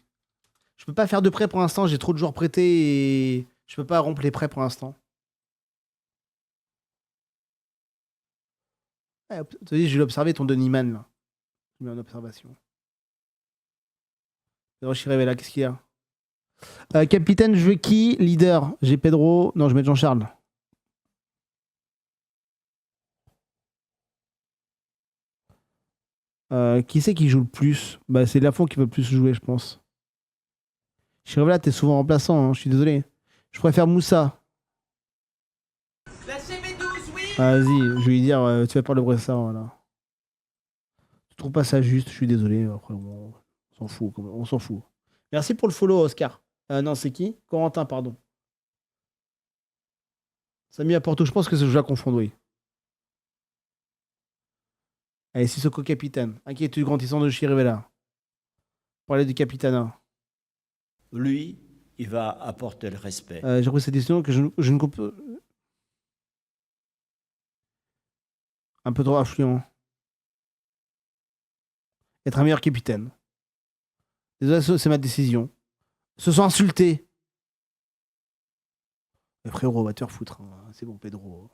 Je peux pas faire de prêt pour l'instant, j'ai trop de joueurs prêtés et je peux pas rompre les prêts pour l'instant. Ouais, tu sais, je vais l'observer ton Denis Man là. Je mets en observation. Pedro Chirivella, qu'est-ce qu'il y a? Capitaine, je veux qui? Leader, j'ai Pedro. Non, je mets Jean-Charles. Qui c'est qui joue le plus? Bah, c'est Lafont qui veut le plus jouer, je pense. Chirivella, t'es souvent remplaçant, hein, je suis désolé. Je préfère Moussa. La CB12, oui. Vas-y, je vais lui dire, tu vas pas le Bressard, voilà. Je trouve pas ça juste, je suis désolé. Après, bon, on s'en fout, on s'en fout. Merci pour le follow, Oscar. Non, c'est qui? Corentin, pardon. Samy à Porto, je pense que je la confonds, oui. Allez, Sissoko capitaine. Inquiétude grandissante de Chirivella. Parler du capitana. Lui, il va apporter le respect. J'ai pris cette décision que je ne comprends. Un peu trop affluent. Être un meilleur capitaine. Désolé, c'est ma décision. Se sont insultés. Mais frérot, va te faire foutre, hein. C'est bon, Pedro.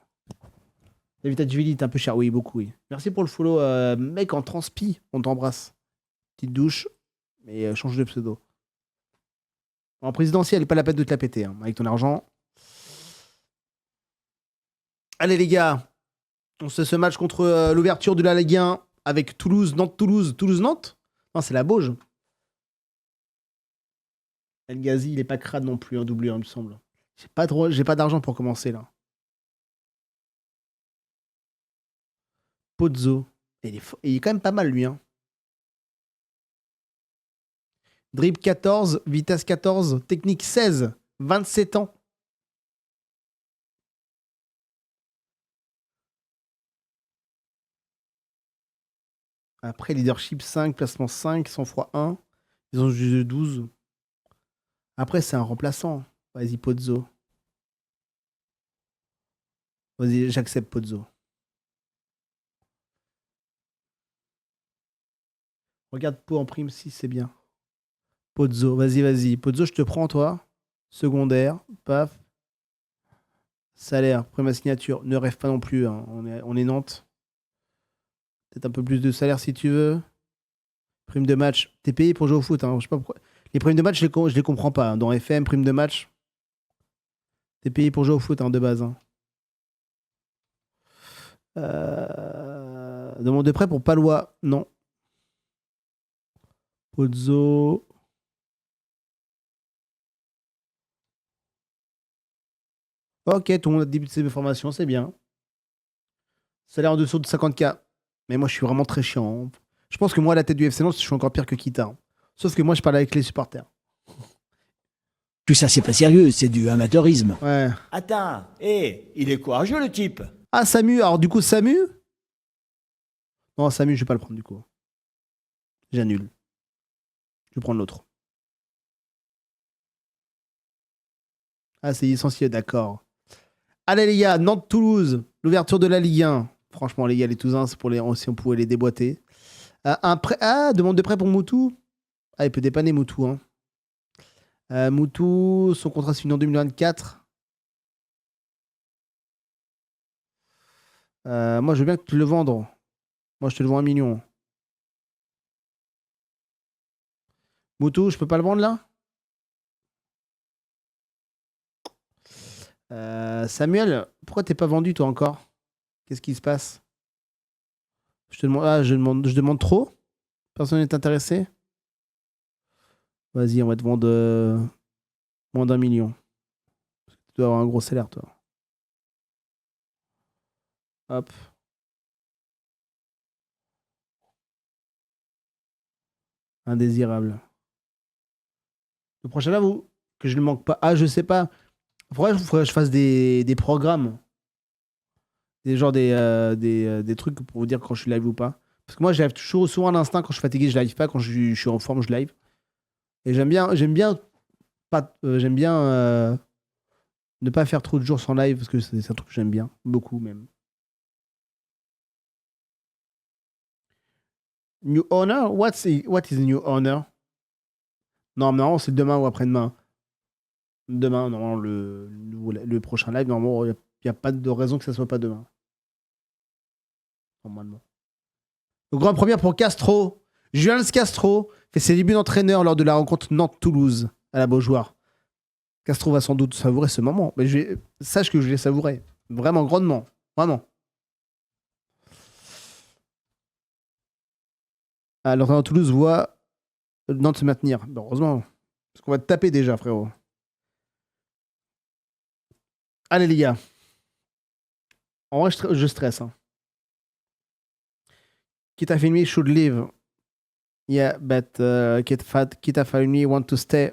David Adjvili, t'es un peu cher. Oui, beaucoup, oui. Merci pour le follow. Mec, en transpi, on t'embrasse. Petite douche, mais change de pseudo. En présidentiel, pas la peine de te la péter, hein, avec ton argent. Allez, les gars. On se fait ce match contre l'ouverture de la Ligue 1 avec Toulouse, Nantes-Toulouse. Toulouse-Nantes? Non, c'est la Bauge. El Ghazi, il est pas crade non plus, un doublure, il me semble. J'ai pas d'argent pour commencer, là. Pozzo. Il est quand même pas mal, lui, hein. Dribble 14, vitesse 14, technique 16, 27 ans. Après, leadership 5, placement 5, sang-froid 1. Ils ont juste 12. Après, c'est un remplaçant. Vas-y, Pozzo. Vas-y, j'accepte Pozzo. Regarde Pau en prime 6, c'est bien. Pozzo, vas-y. Pozzo, je te prends, toi. Secondaire, paf. Salaire, après ma signature. Ne rêve pas non plus, hein. On est Nantes. Peut-être un peu plus de salaire si tu veux. Prime de match. T'es payé pour jouer au foot, hein. Je sais pas pourquoi. Les primes de match, je les comprends pas, hein. Dans FM, prime de match. T'es payé pour jouer au foot, hein, de base, hein. Demande de prêt pour Palois. Non. Pozzo. Ok, tout le monde a début de ses formations, c'est bien. Salaire en dessous de 50K. Mais moi, je suis vraiment très chiant, hein. Je pense que moi, à la tête du FC Nantes, je suis encore pire que Kita, hein. Sauf que moi, je parle avec les supporters. Tout ça, c'est pas sérieux, c'est du amateurisme. Ouais. Attends, il est courageux le type. Ah, Samu. Alors, du coup, Samu. Non, Samu, je vais pas le prendre, du coup. J'annule. Je vais prendre l'autre. Ah, c'est licencié, d'accord. Allez, les gars, Nantes-Toulouse. L'ouverture de la Ligue 1. Franchement, les gars, les Toulousains, c'est pour les... si on pouvait les déboîter. Demande de prêt pour Moutou. Ah, il peut dépanner Moutou, hein. Moutou, son contrat se finit en 2024. Moi, je veux bien que tu le vendes. Moi, je te le vends 1 million. Moutou, je peux pas le vendre là? Samuel, pourquoi t'es pas vendu toi encore? Qu'est-ce qui se passe? Je demande trop? Personne n'est intéressé? Vas-y, on va te vendre moins d'1 million. Tu dois avoir un gros salaire, toi. Hop. Indésirable. Le prochain là, vous, que je ne manque pas. Ah, je sais pas. Faudrait que je fasse des programmes. Des trucs pour vous dire quand je suis live ou pas. Parce que moi, j'arrive toujours souvent à l'instinct. Quand je suis fatigué, je live pas. Quand je suis en forme, je live. Et j'aime bien ne pas faire trop de jours sans live parce que c'est un truc que j'aime bien. Beaucoup même. New Honor? What is New Honor? Non, mais normalement, c'est demain ou après-demain. Demain, normalement, le prochain live, normalement, il n'y a pas de raison que ça soit pas demain. Normalement. Donc, grande première pour Castro. Jules Castro fait ses débuts d'entraîneur lors de la rencontre Nantes-Toulouse à la Beaujoire. Castro va sans doute savourer ce moment. Mais sache que je l'ai savouré. Vraiment, grandement. Vraiment. Ah, l'entraîneur de Toulouse voit Nantes se maintenir. Ben, heureusement. Parce qu'on va te taper déjà, frérot. Allez, les gars. En vrai, je stresse. Hein. Kitafilmi should leave. Yeah, but Kitafilmi want to stay.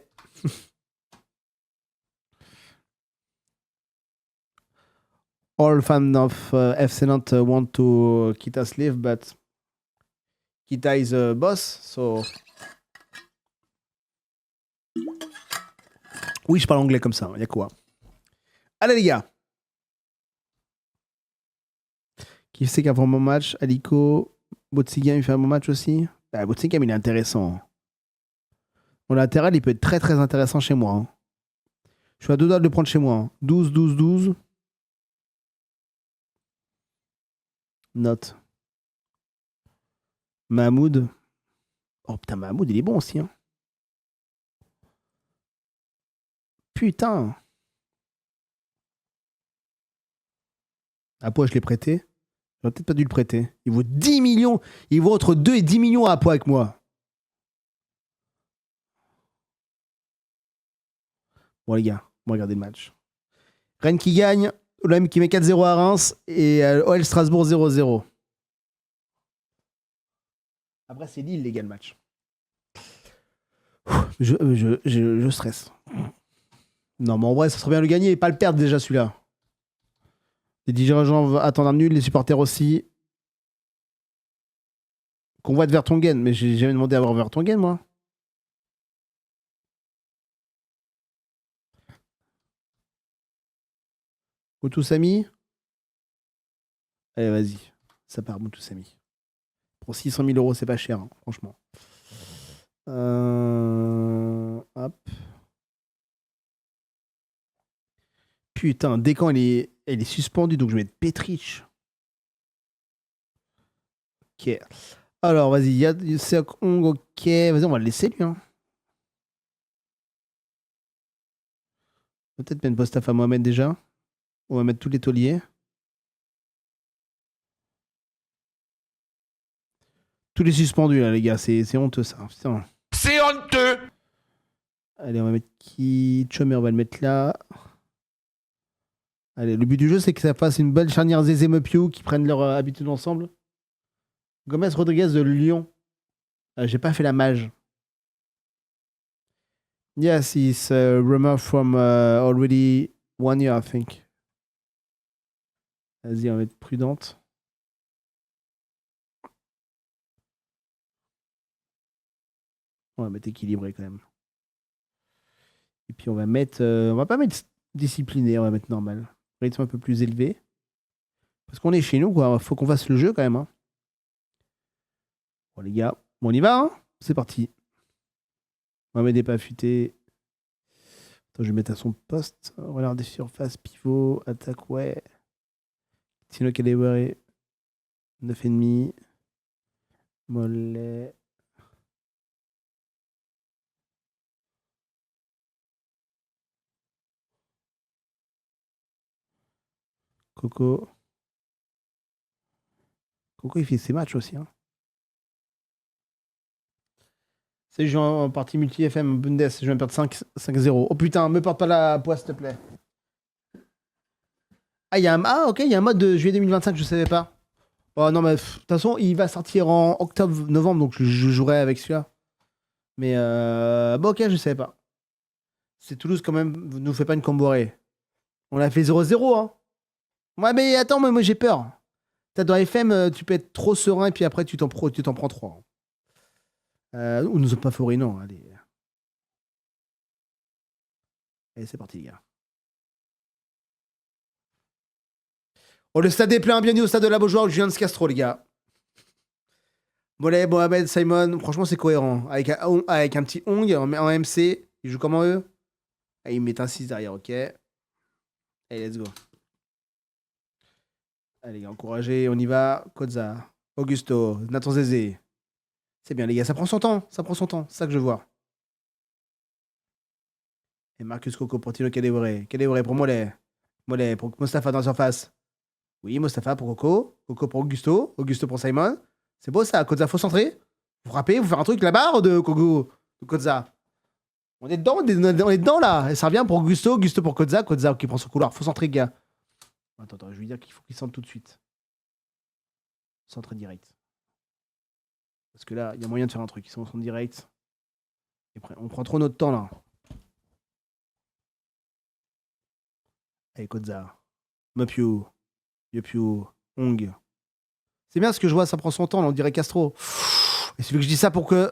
All fans of FC Nantes want to Kita's leave, but Kita is a boss, so... Oui, je parle anglais comme ça, il y a quoi. Allez les gars. Qui sait qu'avant mon match, Aliko, Botsigam, il fait un bon match aussi. Bah, Botsigam, il est intéressant. Mon latéral, il peut être très très intéressant chez moi. Hein. Je suis à 2 doigts de le prendre chez moi. Hein. 12, 12, 12. Note. Mahmoud. Oh putain, Mahmoud, il est bon aussi. Hein. Putain. Apo, je l'ai prêté. J'aurais peut-être pas dû le prêter. Il vaut 10 millions. Il vaut entre 2 et 10 millions à Apo avec moi. Bon, les gars, on va regarder le match. Rennes qui gagne. L'OM qui met 4-0 à Reims. Et OL Strasbourg 0-0. Après, c'est Lille, les gars, le match. Je stresse. Non, mais en vrai, ça serait bien de le gagner et pas le perdre déjà, celui-là. Les dirigeants attendent un nul, les supporters aussi. Convoi de Vertonghen, mais j'ai jamais demandé à voir Vertonghen, moi. Moutoussamy. Allez, vas-y. Ça part, Moutoussamy. Pour 600 000 euros, c'est pas cher, hein, franchement. Hop. Putain, Descamps, elle est suspendue, donc je vais mettre Petrich. Ok. Alors, vas-y, Seok Hong, ok. Vas-y, on va le laisser, lui. Hein. Peut-être mettre Bostapha Mohamed déjà. On va mettre tous les tauliers. Tous les suspendus, là, les gars. C'est honteux, ça. Putain. C'est honteux. Allez, on va mettre qui Chomer, on va le mettre là. Allez, le but du jeu, c'est que ça fasse une belle charnière Zezé-Mepiou qui prennent leur habitude ensemble. Gomez Rodriguez de Lyon. J'ai pas fait la mage. Yes, it's a rumor from already 1 year, I think. Vas-y, on va être prudente. On va mettre équilibré quand même. Et puis on va mettre... on va pas mettre discipliné, on va mettre normal. Rythme un peu plus élevé. Parce qu'on est chez nous, quoi. Faut qu'on fasse le jeu quand même. Hein. Bon, les gars, on y va, hein. C'est parti. On va mettre des pas affûtés. Attends, je vais mettre à son poste. Regard des surfaces, pivot, attaque, ouais. Tino Calébéré. 9,5. Mollet. Coco. Coco, il fait ses matchs aussi. Hein. C'est je joue en partie multi-FM Bundes. Je vais me perdre 5-0. Oh putain, me porte pas la poisse, s'il te plaît. Ah, ok, il y a un mode de juillet 2025, je savais pas. Oh non, mais de toute façon, il va sortir en octobre-novembre, donc je jouerai avec celui-là. Mais bon, ok, je savais pas. C'est Toulouse quand même, nous fait pas une comborée. On a fait 0-0, hein. Ouais, mais attends, moi j'ai peur. T'as dans FM, tu peux être trop serein et puis après tu t'en prends 3. Ou nous sommes pas favoris, non. Allez. Allez, c'est parti, les gars. Oh, le stade est plein, bienvenue au stade de la Beaujoire, Julien Castro, les gars. Mollet, Mohamed, Simon, franchement, c'est cohérent. Avec un petit Ong en MC, ils jouent comment eux? Ah, ils mettent un 6 derrière, ok. Allez, let's go. Allez, les gars, encouragés, on y va. Koza, Augusto, Nathan Zézé. C'est bien, les gars, ça prend son temps. Ça prend son temps, c'est ça que je vois. Et Marcus Coco pour Tino Kadewere. Kadewere pour Mollet. Mollet pour Mostafa dans la surface. Oui, Mostafa pour Coco. Coco pour Augusto. Augusto pour Simon. C'est beau ça, Koza, faut centrer. Vous frappez, vous faites un truc là-bas de Coco, de Koza. On est dedans, on est dedans là. Et ça revient pour Augusto, Augusto pour Koza. Koza qui prend son couloir. Faut centrer, gars. Attends, je vais lui dire qu'il faut qu'il centre tout de suite. Centre direct. Parce que là, il y a moyen de faire un truc. Ils sont en centre direct. Et après, on prend trop notre temps là. Allez, Koza. Mopio. Yopio. Ong. C'est bien ce que je vois, ça prend son temps, là, on dirait Castro. Et c'est que je dis ça pour que.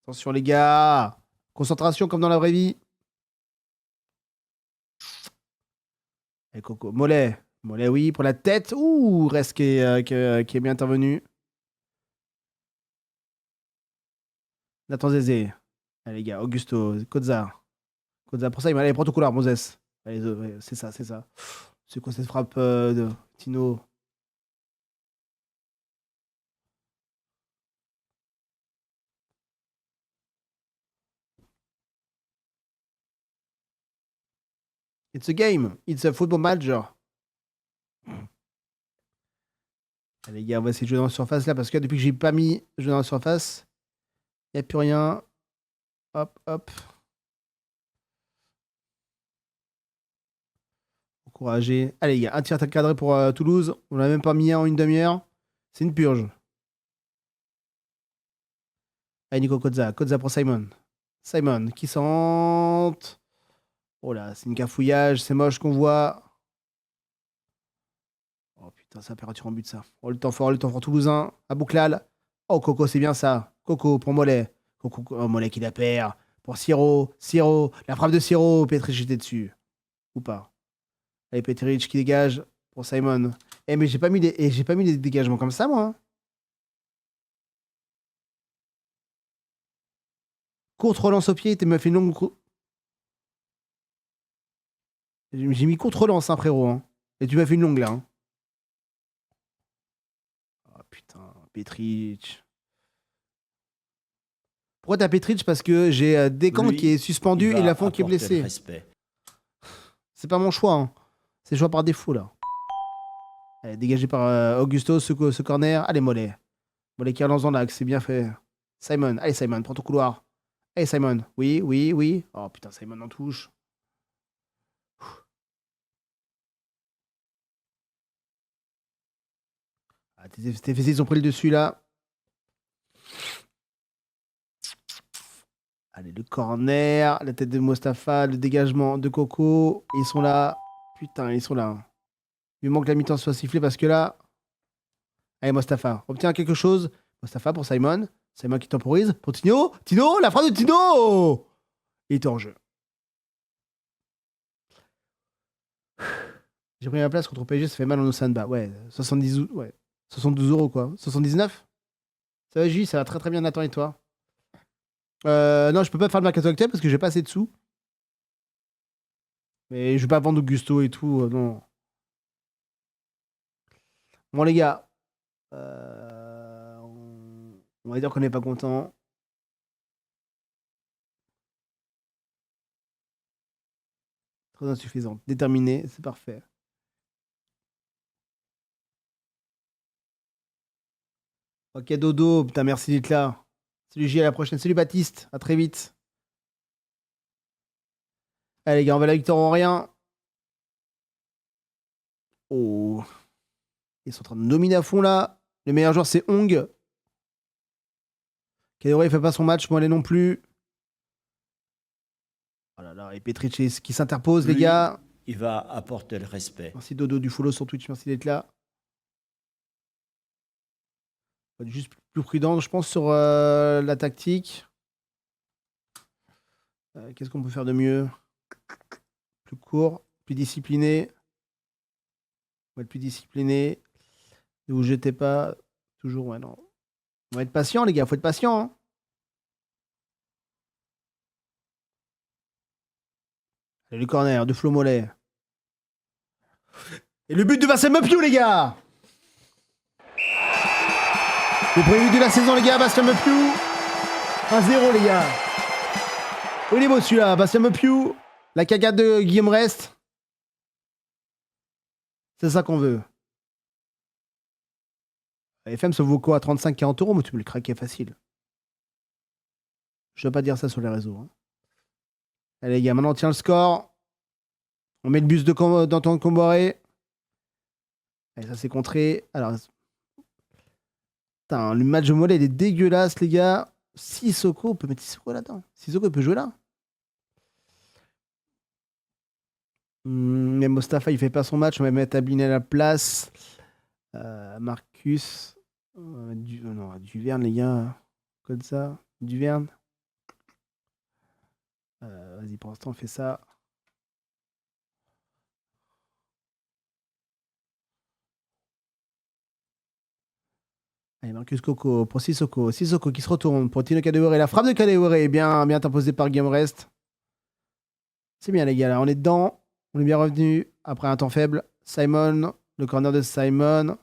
Attention les gars. Concentration comme dans la vraie vie. Et Coco. Mollet. Mollet, oui, pour la tête. Ouh, reste qui est bien intervenu. Nathan Zézé. Allez les gars, Augusto. Koza. Koza pour ça, il m'a allé prendre ton couloir, Moses. Allez, ouais, c'est ça, c'est ça. C'est quoi cette frappe de Tino? It's a game. It's a football manager. Allez, les gars, on va essayer de jouer dans la surface là parce que depuis que j'ai pas mis jouer dans la surface, il n'y a plus rien. Hop, hop. Encouragé. Allez, les gars, un tir cadré pour Toulouse. On l'a même pas mis un en une demi-heure. C'est une purge. Allez, Nico Koza. Koza pour Simon. Simon qui sente. Oh là, c'est une cafouillage. C'est moche qu'on voit. Oh putain, ça perd un tir en but, ça. Oh, le temps fort toulousain. À Bouclal. Oh, Coco, c'est bien ça. Coco pour Mollet. Coco, oh, Mollet qui la perd. Pour Siro. Siro. La frappe de Siro. Petric j'étais dessus. Ou pas. Allez, Petric qui dégage pour Simon. Eh, mais j'ai pas mis les dégagements comme ça, moi. Courte relance au pied. Tu m'as fait une longue. J'ai mis courte relance, hein, frérot. Hein. Et tu m'as fait une longue, là. Hein. Oh putain, Petric. Pourquoi t'as Petric? Parce que j'ai Descamps Lui, qui est suspendu et Lafont qui est apporter le blessé. respect. C'est pas mon choix. Hein. C'est le choix par défaut, là. Allez, dégagé par Augusto, ce corner. Allez, Mollet. Mollet qui relance dans l'axe, c'est bien fait. Simon, allez, Simon, prends ton couloir. Allez, Simon. Oui, oui, oui. Oh putain, Simon en touche. Ah, tes fessiers, ils ont pris le dessus, là. Allez, le corner, la tête de Mostafa, le dégagement de Coco. Ils sont là. Putain, ils sont là. Il manque que la mi-temps soit sifflée parce que là. Allez, Mostafa, obtient quelque chose. Mostafa pour Simon. Simon qui temporise. Pour Tino. Tino, la frappe de Tino! Il est en jeu. J'ai pris ma place contre PSG, ça fait mal en Osamba. Ouais, 70, ouais. 72 euros, quoi. 79? Ça va, J, ça va très très bien, Nathan, et toi? Non, je peux pas faire le mercato actuel parce que j'ai pas assez de sous. Mais je vais pas vendre Augusto et tout, non. Bon, les gars, on va dire qu'on n'est pas content. Très insuffisante. Déterminé, c'est parfait. Ok, Dodo, putain, merci d'être là. Salut J, à la prochaine. Salut Baptiste, à très vite. Allez, les gars, on va la victoire en rien. Oh. Ils sont en train de dominer à fond là. Le meilleur joueur, c'est Ong. Kadewere, il fait pas son match, moi, non plus. Oh là là, et Petric qui s'interpose, les Lui, gars. il va apporter le respect. Merci Dodo du follow sur Twitch, merci d'être là. Faut être juste plus prudent, je pense, sur la tactique. Qu'est-ce qu'on peut faire de mieux? Plus court, plus discipliné. On va être plus discipliné. Ne vous jetez pas. Toujours, ouais, non. On va être patient, les gars, faut être patient. Hein. Allez, le corner de Flo Mollet. Et le but de Bastien Mepiou, les gars. Le premier but de la saison, les gars, Bastien Mepiou. 1-0, les gars. Oh, il est beau celui-là, Bastien Mepiou. La cagade de Guillaume Rest. C'est ça qu'on veut. FM, ça vaut quoi? 35-40 euros, mais tu peux le craquer facile. Je ne vais pas dire ça sur les réseaux. Hein. Allez, les gars, maintenant on tient le score. On met le bus d'Antoine Comboré. Allez, ça c'est contré. Alors. Putain, le match de Mollet, il est dégueulasse, les gars. Sissoko, on peut mettre Sissoko là-dedans. Sissoko, il peut jouer là. Mais Mostafa, il fait pas son match. On va mettre Ablin à la place. Marcus. Non, Duverne, les gars. Comme ça. Duverne. Vas-y, pour l'instant, on fait ça. Allez, Marcus Coco pour Sissoko. Sissoko qui se retourne pour Tino Kadewere. La frappe de Kadewere bien imposée par Guillaume Rest. C'est bien, les gars. Là, on est dedans. On est bien revenu après un temps faible. Simon, le corner de Simon.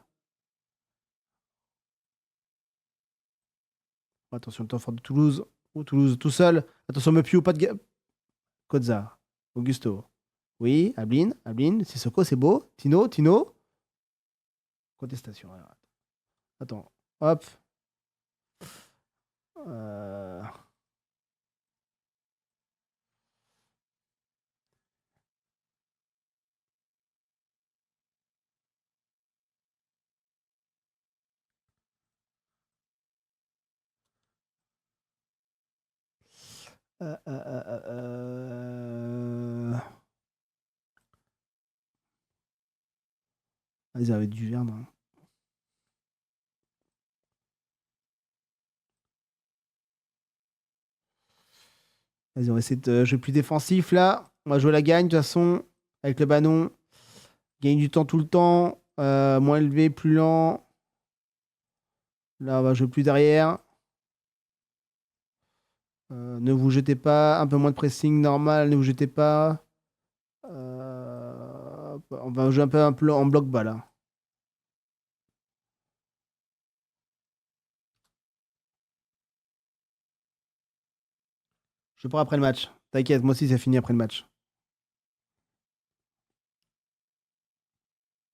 Attention, le temps fort de Toulouse. Toulouse tout seul. Attention, Mepiou, pas de... Kodza. Augusto. Oui, Ablin. Sissoko, c'est beau. Tino. Contestation. Alors, attends. Hop. Ils avaient du Verne. Hein. Vas-y, on va essayer de jouer plus défensif là. On va jouer la gagne de toute façon. Avec le ballon. Gagne du temps tout le temps. Moins élevé, plus lent. Là, on va jouer plus derrière. Ne vous jetez pas. Un peu moins de pressing normal. Ne vous jetez pas. On va jouer un peu en bloc bas là. Je pars après le match. T'inquiète, moi aussi, c'est fini après le match.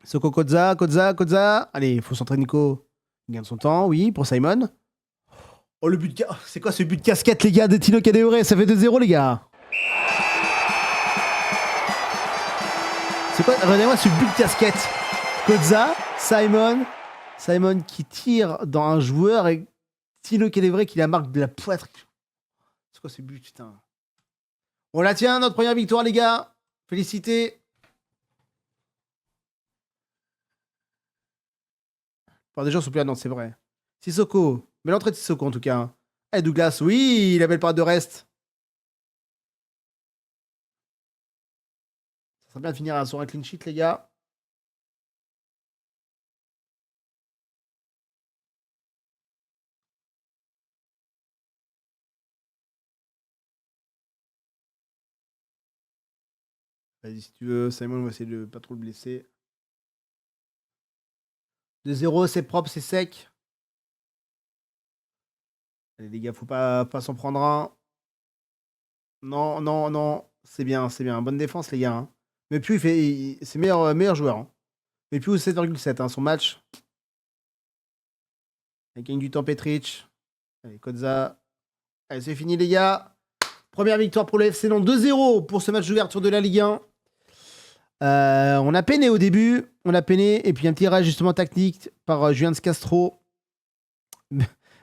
Soko Kodza. Allez, il faut s'entraîner, Nico. Il gagne son temps, oui, pour Simon. Oh, le but de... C'est quoi ce but de casquette, les gars, de Tino Kadewere? Ça fait 2-0, les gars. C'est quoi? Regardez-moi ce but de casquette. Kodza, Simon qui tire dans un joueur et Tino Kadewere qui la marque de la poitrine. C'est quoi ce but, putain? On la tient, notre première victoire, les gars. Félicité. Enfin, des gens sont plus là, non, c'est vrai. Sissoko. Mais l'entrée de Sissoko, en tout cas. Eh, Douglas, oui, il avait le pas de reste. Ça serait bien de finir sur un clean sheet, les gars. Vas-y, si tu veux, Simon, on va essayer de pas trop le blesser. 2-0, c'est propre, c'est sec. Allez, les gars, faut pas s'en prendre un. Non. C'est bien. Bonne défense, les gars. Hein. Mais puis, c'est meilleur joueur. Hein. Mais puis, 7,7, hein, son match. Il gagne du temps, Petric. Allez, Kodza. Allez, c'est fini, les gars. Première victoire pour le FC Nantes. 2-0 pour ce match d'ouverture de la Ligue 1. On a peiné au début. Et puis un petit réajustement tactique par Julien Castro.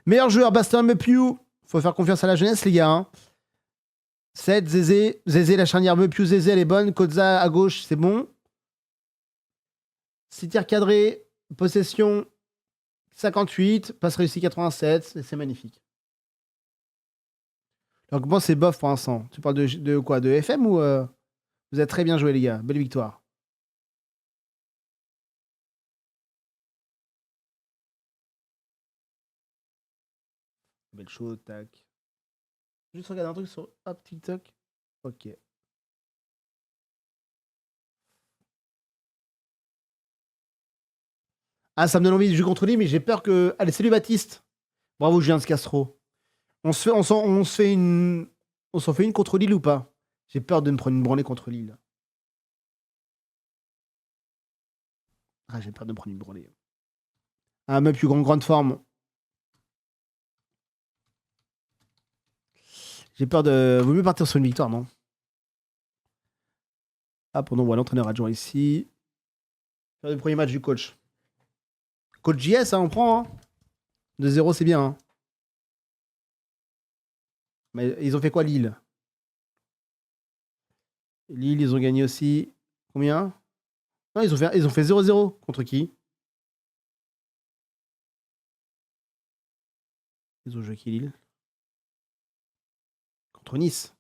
Meilleur joueur, Bastien Mepiou. Faut faire confiance à la jeunesse, les gars. Hein. 7, Zézé, la charnière Mepiou, Zézé, elle est bonne. Kodza à gauche, c'est bon. 6 tirs cadrés, possession 58, passe réussi 87, c'est magnifique. Donc bon, c'est bof pour l'instant. Tu parles de quoi? De FM ou vous êtes très bien joué, les gars. Belle victoire. belle chose, tac. Juste regarder un truc sur hop, TikTok. Ok. Ah, ça me donne envie de jouer contre lui, mais j'ai peur que. Allez, salut Baptiste. Bravo, Julien Scastro. On se fait une. On s'en fait une contre Lille ou pas? J'ai peur de me prendre une branlée contre Lille. Ah, j'ai peur de me prendre une branlée. Ah, même plus grande forme. J'ai peur de. Vaut mieux partir sur une victoire, non? Ah, on voit l'entraîneur adjoint ici. Faire le premier match du coach. Coach JS, hein, on prend. Hein. 2-0, c'est bien. Hein. Mais ils ont fait quoi, Lille? Lille, ils ont gagné aussi. Combien? Non, ils ont fait 0-0. Contre qui? Ils ont joué qui, Lille? Contre Nice.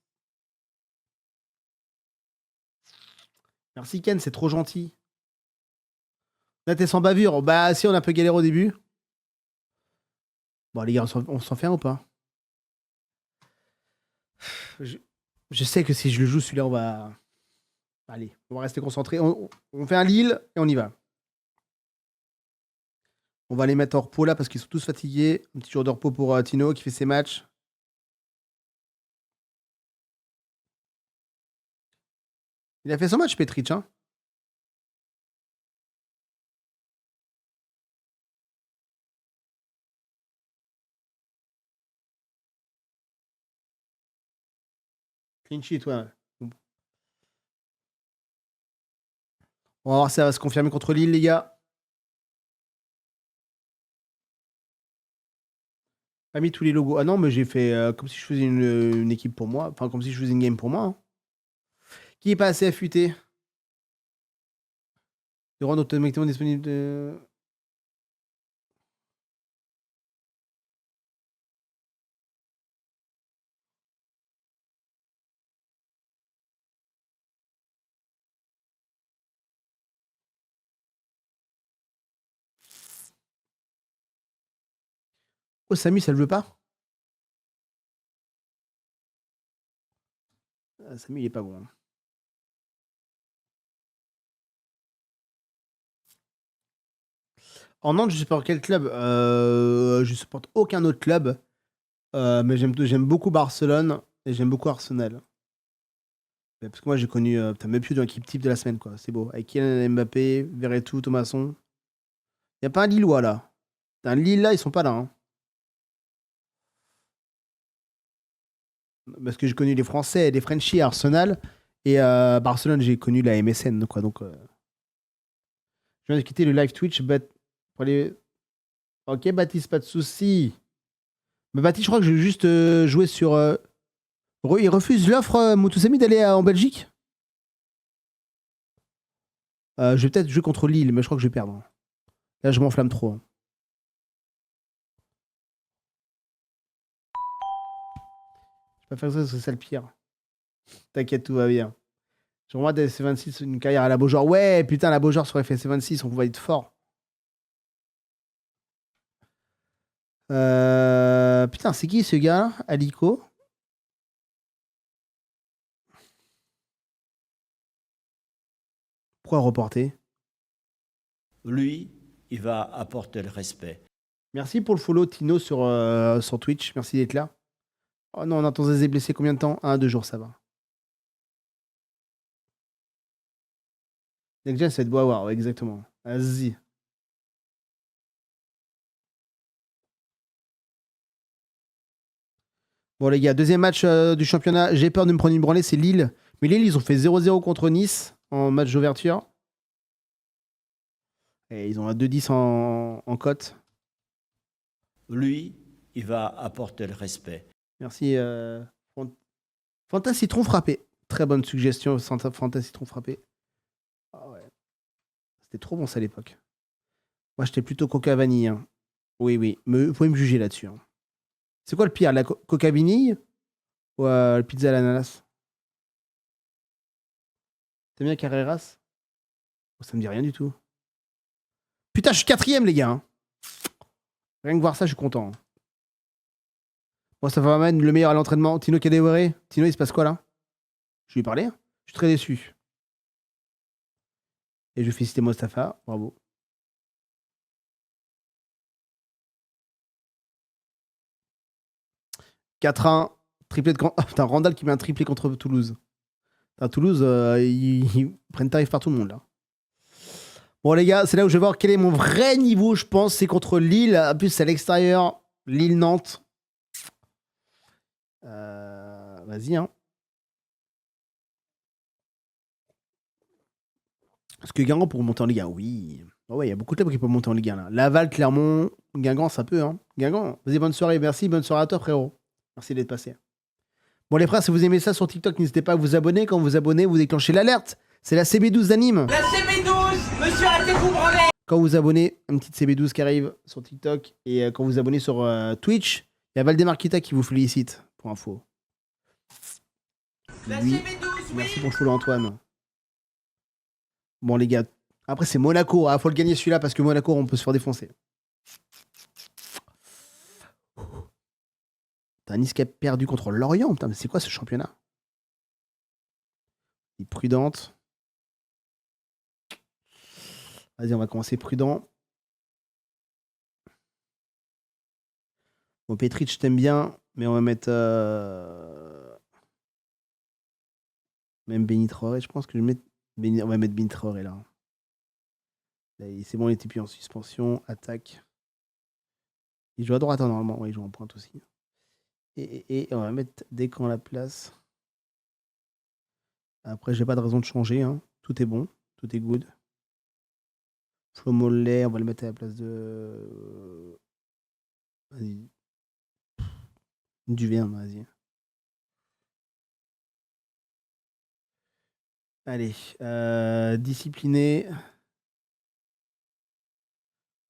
Merci Ken, c'est trop gentil. Là, t'es sans bavure. Bah, si, on a un peu galéré au début. Bon, les gars, on s'en fait un ou pas? Je sais que si je le joue, celui-là, on va. Allez, on va rester concentré. On fait un Lille et on y va. On va les mettre en repos là parce qu'ils sont tous fatigués. Un petit jour de repos pour Tino qui fait ses matchs. Il a fait son match, Petric. Hein. Clean sheet, ouais. On va voir si ça va se confirmer contre Lille, les gars. Pas mis tous les logos. Ah non, mais j'ai fait comme si je faisais une équipe pour moi. Enfin, comme si je faisais une game pour moi. Hein. Qui est pas assez affûté? De rendre automatiquement disponible de... Oh, Samus, elle veut pas? Ah, Samus, il est pas bon. Hein. En Nantes, je supporte quel club? Je supporte aucun autre club. Mais j'aime beaucoup Barcelone et j'aime beaucoup Arsenal. Parce que moi, j'ai connu. Putain, même plus dans l'équipe type de la semaine, quoi. C'est beau. Avec Kylian Mbappé, Verretou, Thomasson. Y a pas un Lillois, là. Un Lille, là, ils sont pas là. Hein. Parce que j'ai connu les Français, les Frenchies, Arsenal. Et Barcelone, j'ai connu la MSN, quoi. Donc, je viens de quitter le live Twitch. Pour aller... Ok, Baptiste, pas de soucis. Mais Baptiste, je crois que je vais juste jouer sur. Il refuse l'offre, Moutoussamy, d'aller en Belgique. Je vais peut-être jouer contre Lille, mais je crois que je vais perdre. Là, je m'enflamme trop. Hein. Je vais pas faire ça, c'est ça le pire. T'inquiète, tout va bien. J'aimerais des FC26 une carrière à la Beaujoire. Ouais, putain, la Beaujoire sur FC26, on pouvait être fort. Putain, c'est qui ce gars Alico. Pourquoi reporter? Lui, il va apporter le respect. Merci pour le follow, Tino, sur Twitch. Merci d'être là. Oh non, on entend Zezé blessé combien de temps? 2 jours, ça va. Next Gen, ça va être beau à voir, ouais, exactement. Vas-y. Bon, les gars, deuxième match du championnat. J'ai peur de me prendre une branlée, c'est Lille. Mais Lille, ils ont fait 0-0 contre Nice en match d'ouverture. Et ils ont un 2-10 en cote. Lui, il va apporter le respect. Merci. Fanta Citron frappé. Très bonne suggestion, Fanta Citron frappé. Ah ouais. C'était trop bon ça à l'époque. Moi, j'étais plutôt Coca Vanille. Hein. Oui, oui. Mais vous pouvez me juger là-dessus. Hein. C'est quoi le pire, la Coca Vanille ou le pizza à l'ananas? T'aimes bien Carreras? Oh, ça me dit rien du tout. Putain, je suis 4ème, les gars. Hein. Rien que voir ça, je suis content. Hein. Moi, ça va m'amener le meilleur à l'entraînement. Tino Kadewere. Tino, il se passe quoi là? Je lui ai parlé. Je suis très déçu. Et je félicite Mostafa. Bravo. 4-1. Triplé de grand. Oh, putain, Randall qui met un triplé contre Toulouse. Putain, Toulouse, ils prennent tarif par tout le monde là. Bon, les gars, c'est là où je vais voir quel est mon vrai niveau, je pense. C'est contre Lille. En plus, c'est à l'extérieur. Lille-Nantes. Vas-y, hein. Est-ce que Guingamp pour monter en Ligue 1? Oui. Oh ouais, il y a beaucoup de clubs qui peuvent monter en Ligue 1 là. Laval, Clermont, Guingamp, ça peut, hein. Guingamp, vas-y, bonne soirée. Merci, bonne soirée à toi, frérot. Merci d'être passé. Bon, les frères, si vous aimez ça sur TikTok, n'hésitez pas à vous abonner. Quand vous vous abonnez, vous déclenchez l'alerte. C'est la CB12 d'Anime. La CB12, monsieur, arrêtez-vous branler. Quand vous abonnez, une petite CB12 qui arrive sur TikTok. Et quand vous abonnez sur Twitch, il y a Valdemar Kita qui vous félicite, pour info. La Oui. CB12, oui. Merci pour le follow, Antoine. Bon, les gars. Après, c'est Monaco. Ah, faut le gagner celui-là parce que Monaco, on peut se faire défoncer. T'as Nice qui a perdu contre Lorient. Putain, mais c'est quoi ce championnat? Il est prudente. Vas-y, on va commencer prudent. Bon, Petric, je t'aime bien, mais on va mettre. Même Benny Traoré, je pense que je vais mettre. On va mettre Benny Traoré là. C'est bon, il était plus en suspension. Attaque. Il joue à droite, hein, normalement. Ouais, il joue en pointe aussi. Et on va mettre Descamps à la place. Après, j'ai pas de raison de changer. Hein. Tout est bon. Tout est good. Flo Mollet, on va le mettre à la place de. Vas-y. Duverne, vas-y. Allez. Discipliné.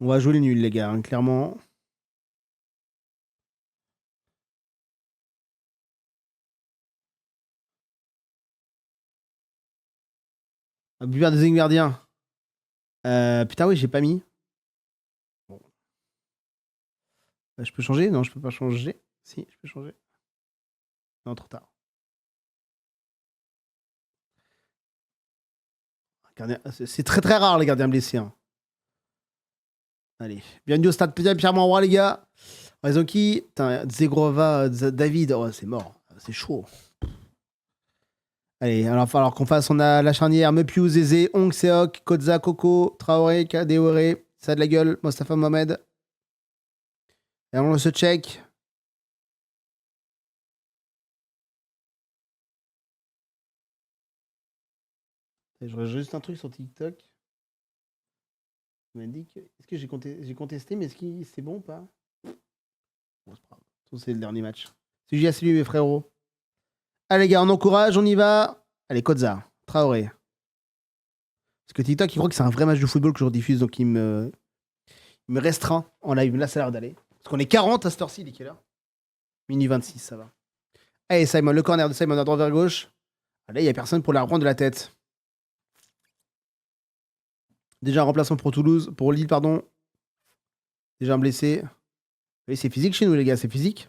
On va jouer les nuls, les gars, hein, clairement. Buveur des gardiens. Putain, oui, j'ai pas mis. Bon. Je peux changer? Non, je peux pas changer. Si, je peux changer. Non, trop tard. C'est très très rare les gardiens blessés. Hein. Allez. Bienvenue au stade Pierre Mauroy, les gars. Raison qui? Zegrova, David. Oh, c'est mort. C'est chaud. Allez, alors il va falloir qu'on fasse. On a la charnière Mepiou, Zézé, Ong Seok, Kodza, Koko, Traoré, Kadewere, ça a de la gueule, Mostafa Mohamed. Et on se check. Je regarde juste un truc sur TikTok. Il m'a dit que. Est-ce que j'ai contesté, mais est-ce que c'est bon ou pas? Bon, c'est pas grave. C'est le dernier match. C'est juste à lui, mes frérots. Allez, les gars, on encourage, on y va. Allez, Kodza, Traoré. Parce que TikTok, il croit que c'est un vrai match de football que je rediffuse, donc il me restreint en live. Là, ça a l'air d'aller. Parce qu'on est 40 à cette heure-ci, il est quelle heure? Minuit 26, ça va. Allez, Simon, le corner de Simon à droite vers gauche. Allez, il n'y a personne pour la reprendre de la tête. Déjà un remplaçant pour Toulouse, pour Lille, pardon. Déjà un blessé. Oui, c'est physique chez nous, les gars, c'est physique.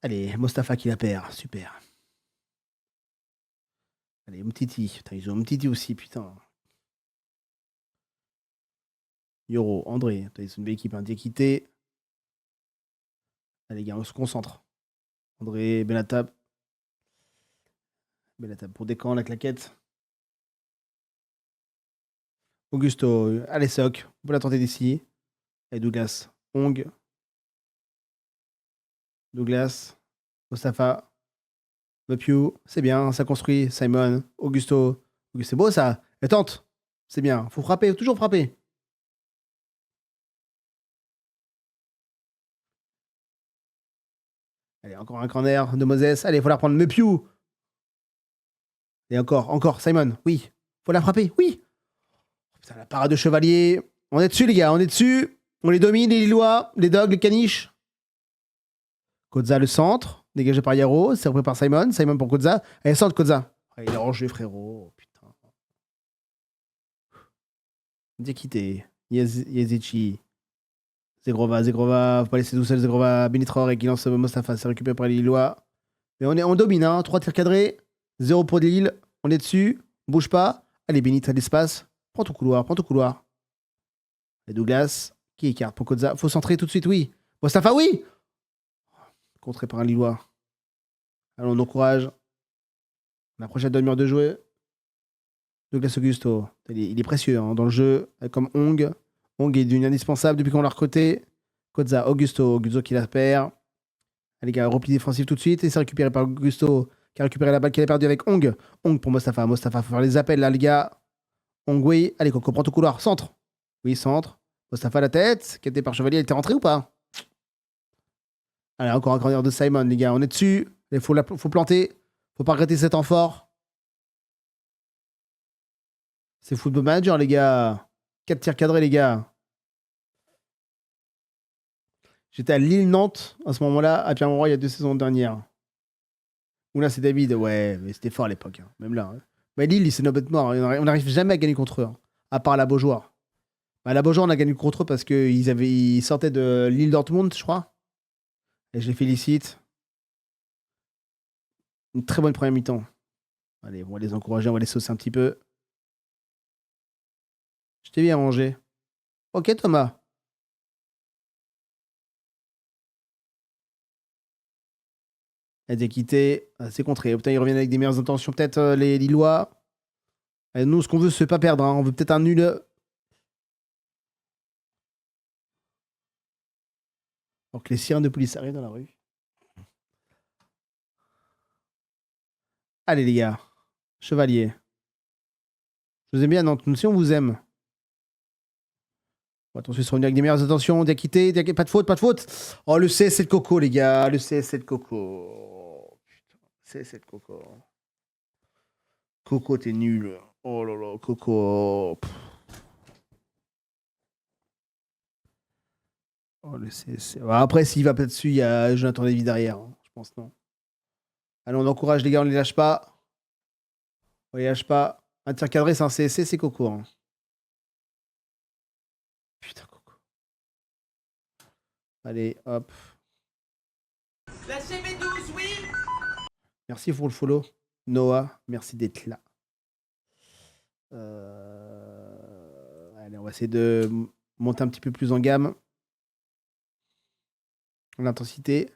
Allez, Mostafa qui la perd, super. Allez, Umtiti. Putain, ils ont Umtiti aussi, putain. Yoro, André. Putain, ils sont une belle équipe, hein. Diakité. Allez, les gars, on se concentre. André, Benatab. Benatab pour Descamps, la claquette. Augusto, allez, Soc. On peut la tenter d'ici. Allez, Douglas. Ong. Douglas. Mostafa. Mepiou. C'est bien, ça construit. Simon. Augusto. C'est beau ça. Et tente. C'est bien. Faut frapper, toujours frapper. Allez, encore un corner de Moses. Allez, faut la prendre. Mepiou. Et encore. Simon. Oui. Faut la frapper. Oui. Putain, la parade de chevalier. On est dessus, les gars. On est dessus. On les domine, les Lillois, les dogs, les caniches. Kodza, le centre. Dégagé par Yaro. C'est repris par Simon. Simon pour Kodza. Allez, centre, Kodza. Ah, il a rangé, frérot. Putain. Diakité. Yezichi. Zegrova, faut pas laisser tout seul Zegrova. Benitraor qui lance Mostafa, c'est récupéré par les Lillois. Mais on domine, hein. 3 tirs cadrés, 0 pour Lille. On est dessus, on bouge pas. Allez, Benit, t'as l'espace. Prends ton couloir. Et Douglas qui écarte pour Kozza. Faut centrer tout de suite, oui. Mostafa, oui. Contré par un Lillois. Allons, on encourage. On approche la demi-heure de jouer. Douglas Augusto, il est précieux hein, dans le jeu, comme Hong. Hong est devenu indispensable depuis qu'on l'a recruté. Kozza, Augusto qui la perd. Allez, gars, repli défensif tout de suite. Et c'est récupéré par Augusto qui a récupéré la balle qu'il a perdue avec Hong. Hong pour Mostafa. Mostafa, faut faire les appels là, les gars. Hong, oui. Allez, Coco, prends ton couloir. Centre. Oui, centre. Mostafa, la tête. Qui était par Chevalier, elle était rentrée ou pas? Allez, encore un corner de Simon, les gars. On est dessus. Il faut planter. Faut pas regretter cet temps fort. C'est Football Manager, les gars. 4 tirs cadrés, les gars. J'étais à Lille-Nantes à ce moment-là, à Pierre-Mauroy, il y a 2 saisons dernières. Ou là, c'est David. Ouais, mais c'était fort à l'époque. Hein. Même là. Hein. Mais Lille, c'est nos bêtes noires. On n'arrive jamais à gagner contre eux. Hein. À part la Beaujoire. Bah, la Beaujoire, on a gagné contre eux parce qu'ils sortaient de Lille-Dortmund, je crois. Et je les félicite. Une très bonne première mi-temps. Allez, on va les encourager, on va les saucer un petit peu. Je t'ai bien rangé. Ok, Thomas. Aide équité. C'est contré. Putain, ils reviennent avec des meilleures intentions. Peut-être les Lillois. Et nous, ce qu'on veut, c'est pas perdre. Hein. On veut peut-être un nul. Alors que les sirènes de police arrivent dans la rue. Allez, les gars. Chevalier. Je vous aime bien, Nantes. Nous aussi, on vous aime. Attention, ils sont venus avec des meilleures intentions. D'équité. Pas de faute. Oh, le CSC de Coco, les gars. Le CSC de Coco. Putain. CSC de Coco. Coco, t'es nul. Oh là là, Coco. Pff. Oh, le CSC. Après, s'il va pas dessus, il y a Jonathan Lévy derrière. Hein. Je pense, non. Allez, on encourage les gars, on les lâche pas. On les lâche pas. Un tir cadré, c'est un CSC, c'est Coco. Hein. Putain, Coco. Allez, hop. Lâchez mes 12, oui. Merci pour le follow. Noah, merci d'être là. Allez, on va essayer de monter un petit peu plus en gamme. L'intensité.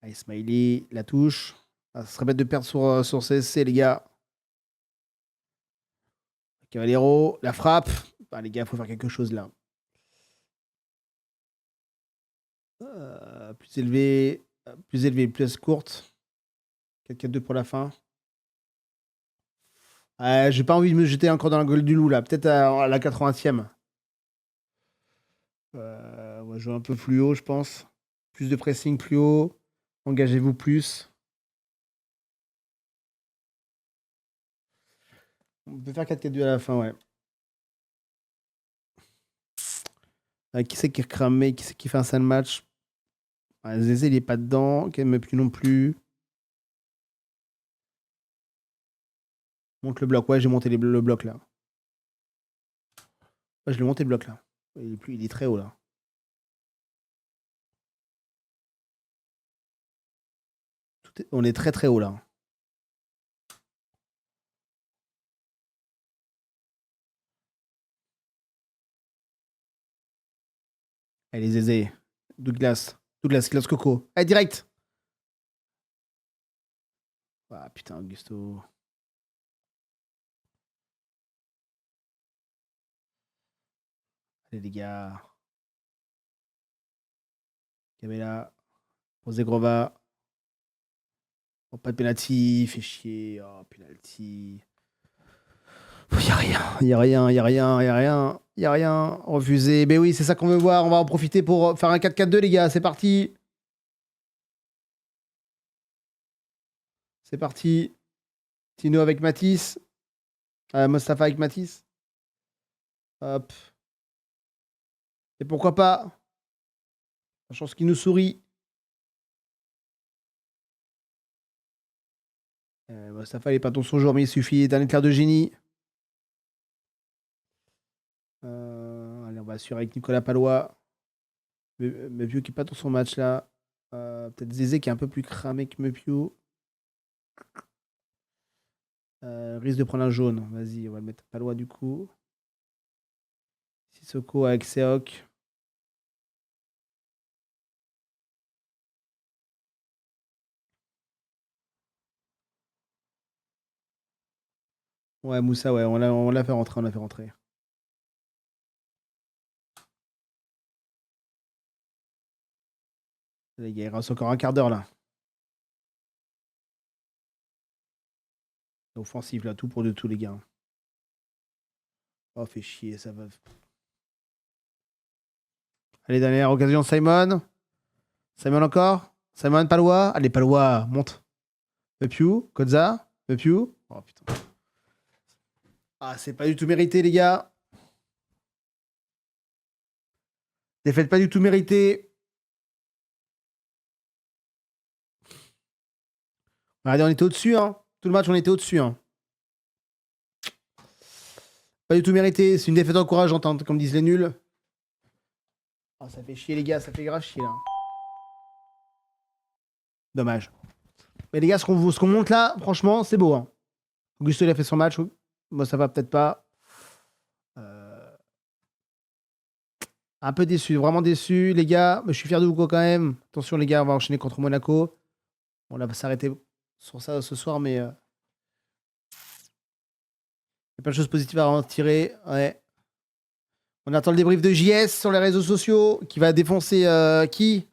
Allez, Smiley, la touche. Ah, ça serait bête de perdre sur CSC, les gars. Cavallero, la frappe. Ah, les gars, il faut faire quelque chose là. Plus élevé, plus courte. 4-4-2 pour la fin. J'ai pas envie de me jeter encore dans la gueule du loup là. Peut-être à la 80e. On va jouer un peu plus haut, je pense. Plus de pressing plus haut. Engagez-vous plus. On peut faire 4-4-2 à la fin, ouais. Qui c'est qui est cramé? Qui c'est qui fait un sale match? Zézé, il est pas dedans. Même plus non plus. Monte le bloc. Ouais, j'ai monté le bloc là. Ouais, je l'ai monté le bloc là. Il est très haut là. On est très très haut là. Allez, Zézé. Douglas, Glace Coco. Allez, direct. Ah putain, Augusto. Allez, les gars. Camela. Pour Zegrova. Oh, pas de penalty. Fait chier. Oh, penalty. Y a rien. Refusé. Mais oui, c'est ça qu'on veut voir. On va en profiter pour faire un 4-4-2, les gars. C'est parti. C'est parti. Tino avec Matisse. Mostafa avec Matisse. Hop. Et pourquoi pas la chance qui nous sourit. Mostafa, il n'est pas ton son jour, mais il suffit d'un éclair de génie. va suivre avec Nicolas Palois. Mepiou qui est pas dans son match là. Peut-être Zézé qui est un peu plus cramé que Mepiou. Risque de prendre un jaune. Vas-y, on va le mettre Palois du coup. Sissoko avec Seok. Ouais, Moussa, ouais, on l'a fait rentrer, on l'a fait rentrer. Les gars, il reste encore un quart d'heure là. Offensive là, tout pour de tout les gars. Oh, fait chier, ça va. Allez, dernière occasion, Simon. Simon encore. Simon, Palois. Allez, Palois, monte. Mepiou, Kodza, Mepiou. Oh putain. Ah, c'est pas du tout mérité, les gars. Défaite pas du tout méritée. Regardez, on était au-dessus, hein. Tout le match, on était au-dessus, hein. Pas du tout mérité. C'est une défaite encourageante, hein, comme disent les nuls. Oh, ça fait chier, les gars. Ça fait grave chier, là. Dommage. Mais les gars, ce qu'on monte là, franchement, c'est beau, hein. Augusto, il a fait son match. Moi, ça va peut-être pas. Un peu déçu, vraiment déçu, les gars. Mais je suis fier de vous quand même. Attention, les gars, on va enchaîner contre Monaco. On va s'arrêter sur ça ce soir, mais il y a plein de choses positives à en tirer. Ouais. On attend le débrief de JS sur les réseaux sociaux. Qui va défoncer qui?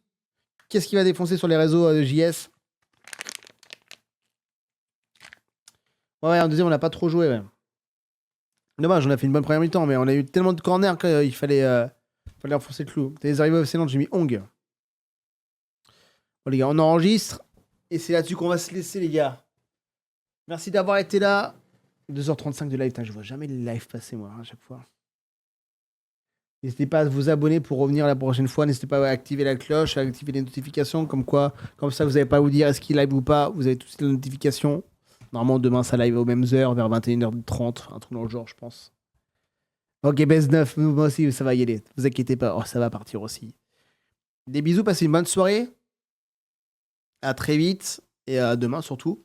Qu'est-ce qui va défoncer sur les réseaux de JS? Ouais, en deuxième, on n'a pas trop joué. Ouais. Dommage, on a fait une bonne première mi-temps, mais on a eu tellement de corners qu'il fallait enfoncer le clou. T'as les arrivées excellentes, j'ai mis Hong. Bon, les gars, on enregistre. Et c'est là-dessus qu'on va se laisser, les gars. Merci d'avoir été là. 2h35 de live. Putain, je vois jamais les lives passer, moi, à chaque fois. N'hésitez pas à vous abonner pour revenir la prochaine fois. N'hésitez pas à activer la cloche, à activer les notifications. Comme ça, vous n'avez pas à vous dire est-ce qu'il live ou pas. Vous avez toutes les notifications. Normalement, demain, ça live aux mêmes heures, vers 21h30. Un truc dans le genre, je pense. Ok, base 9. Moi aussi, ça va y aller. Ne vous inquiétez pas. Oh, ça va partir aussi. Des bisous. Passez une bonne soirée. À très vite. Et à demain, surtout.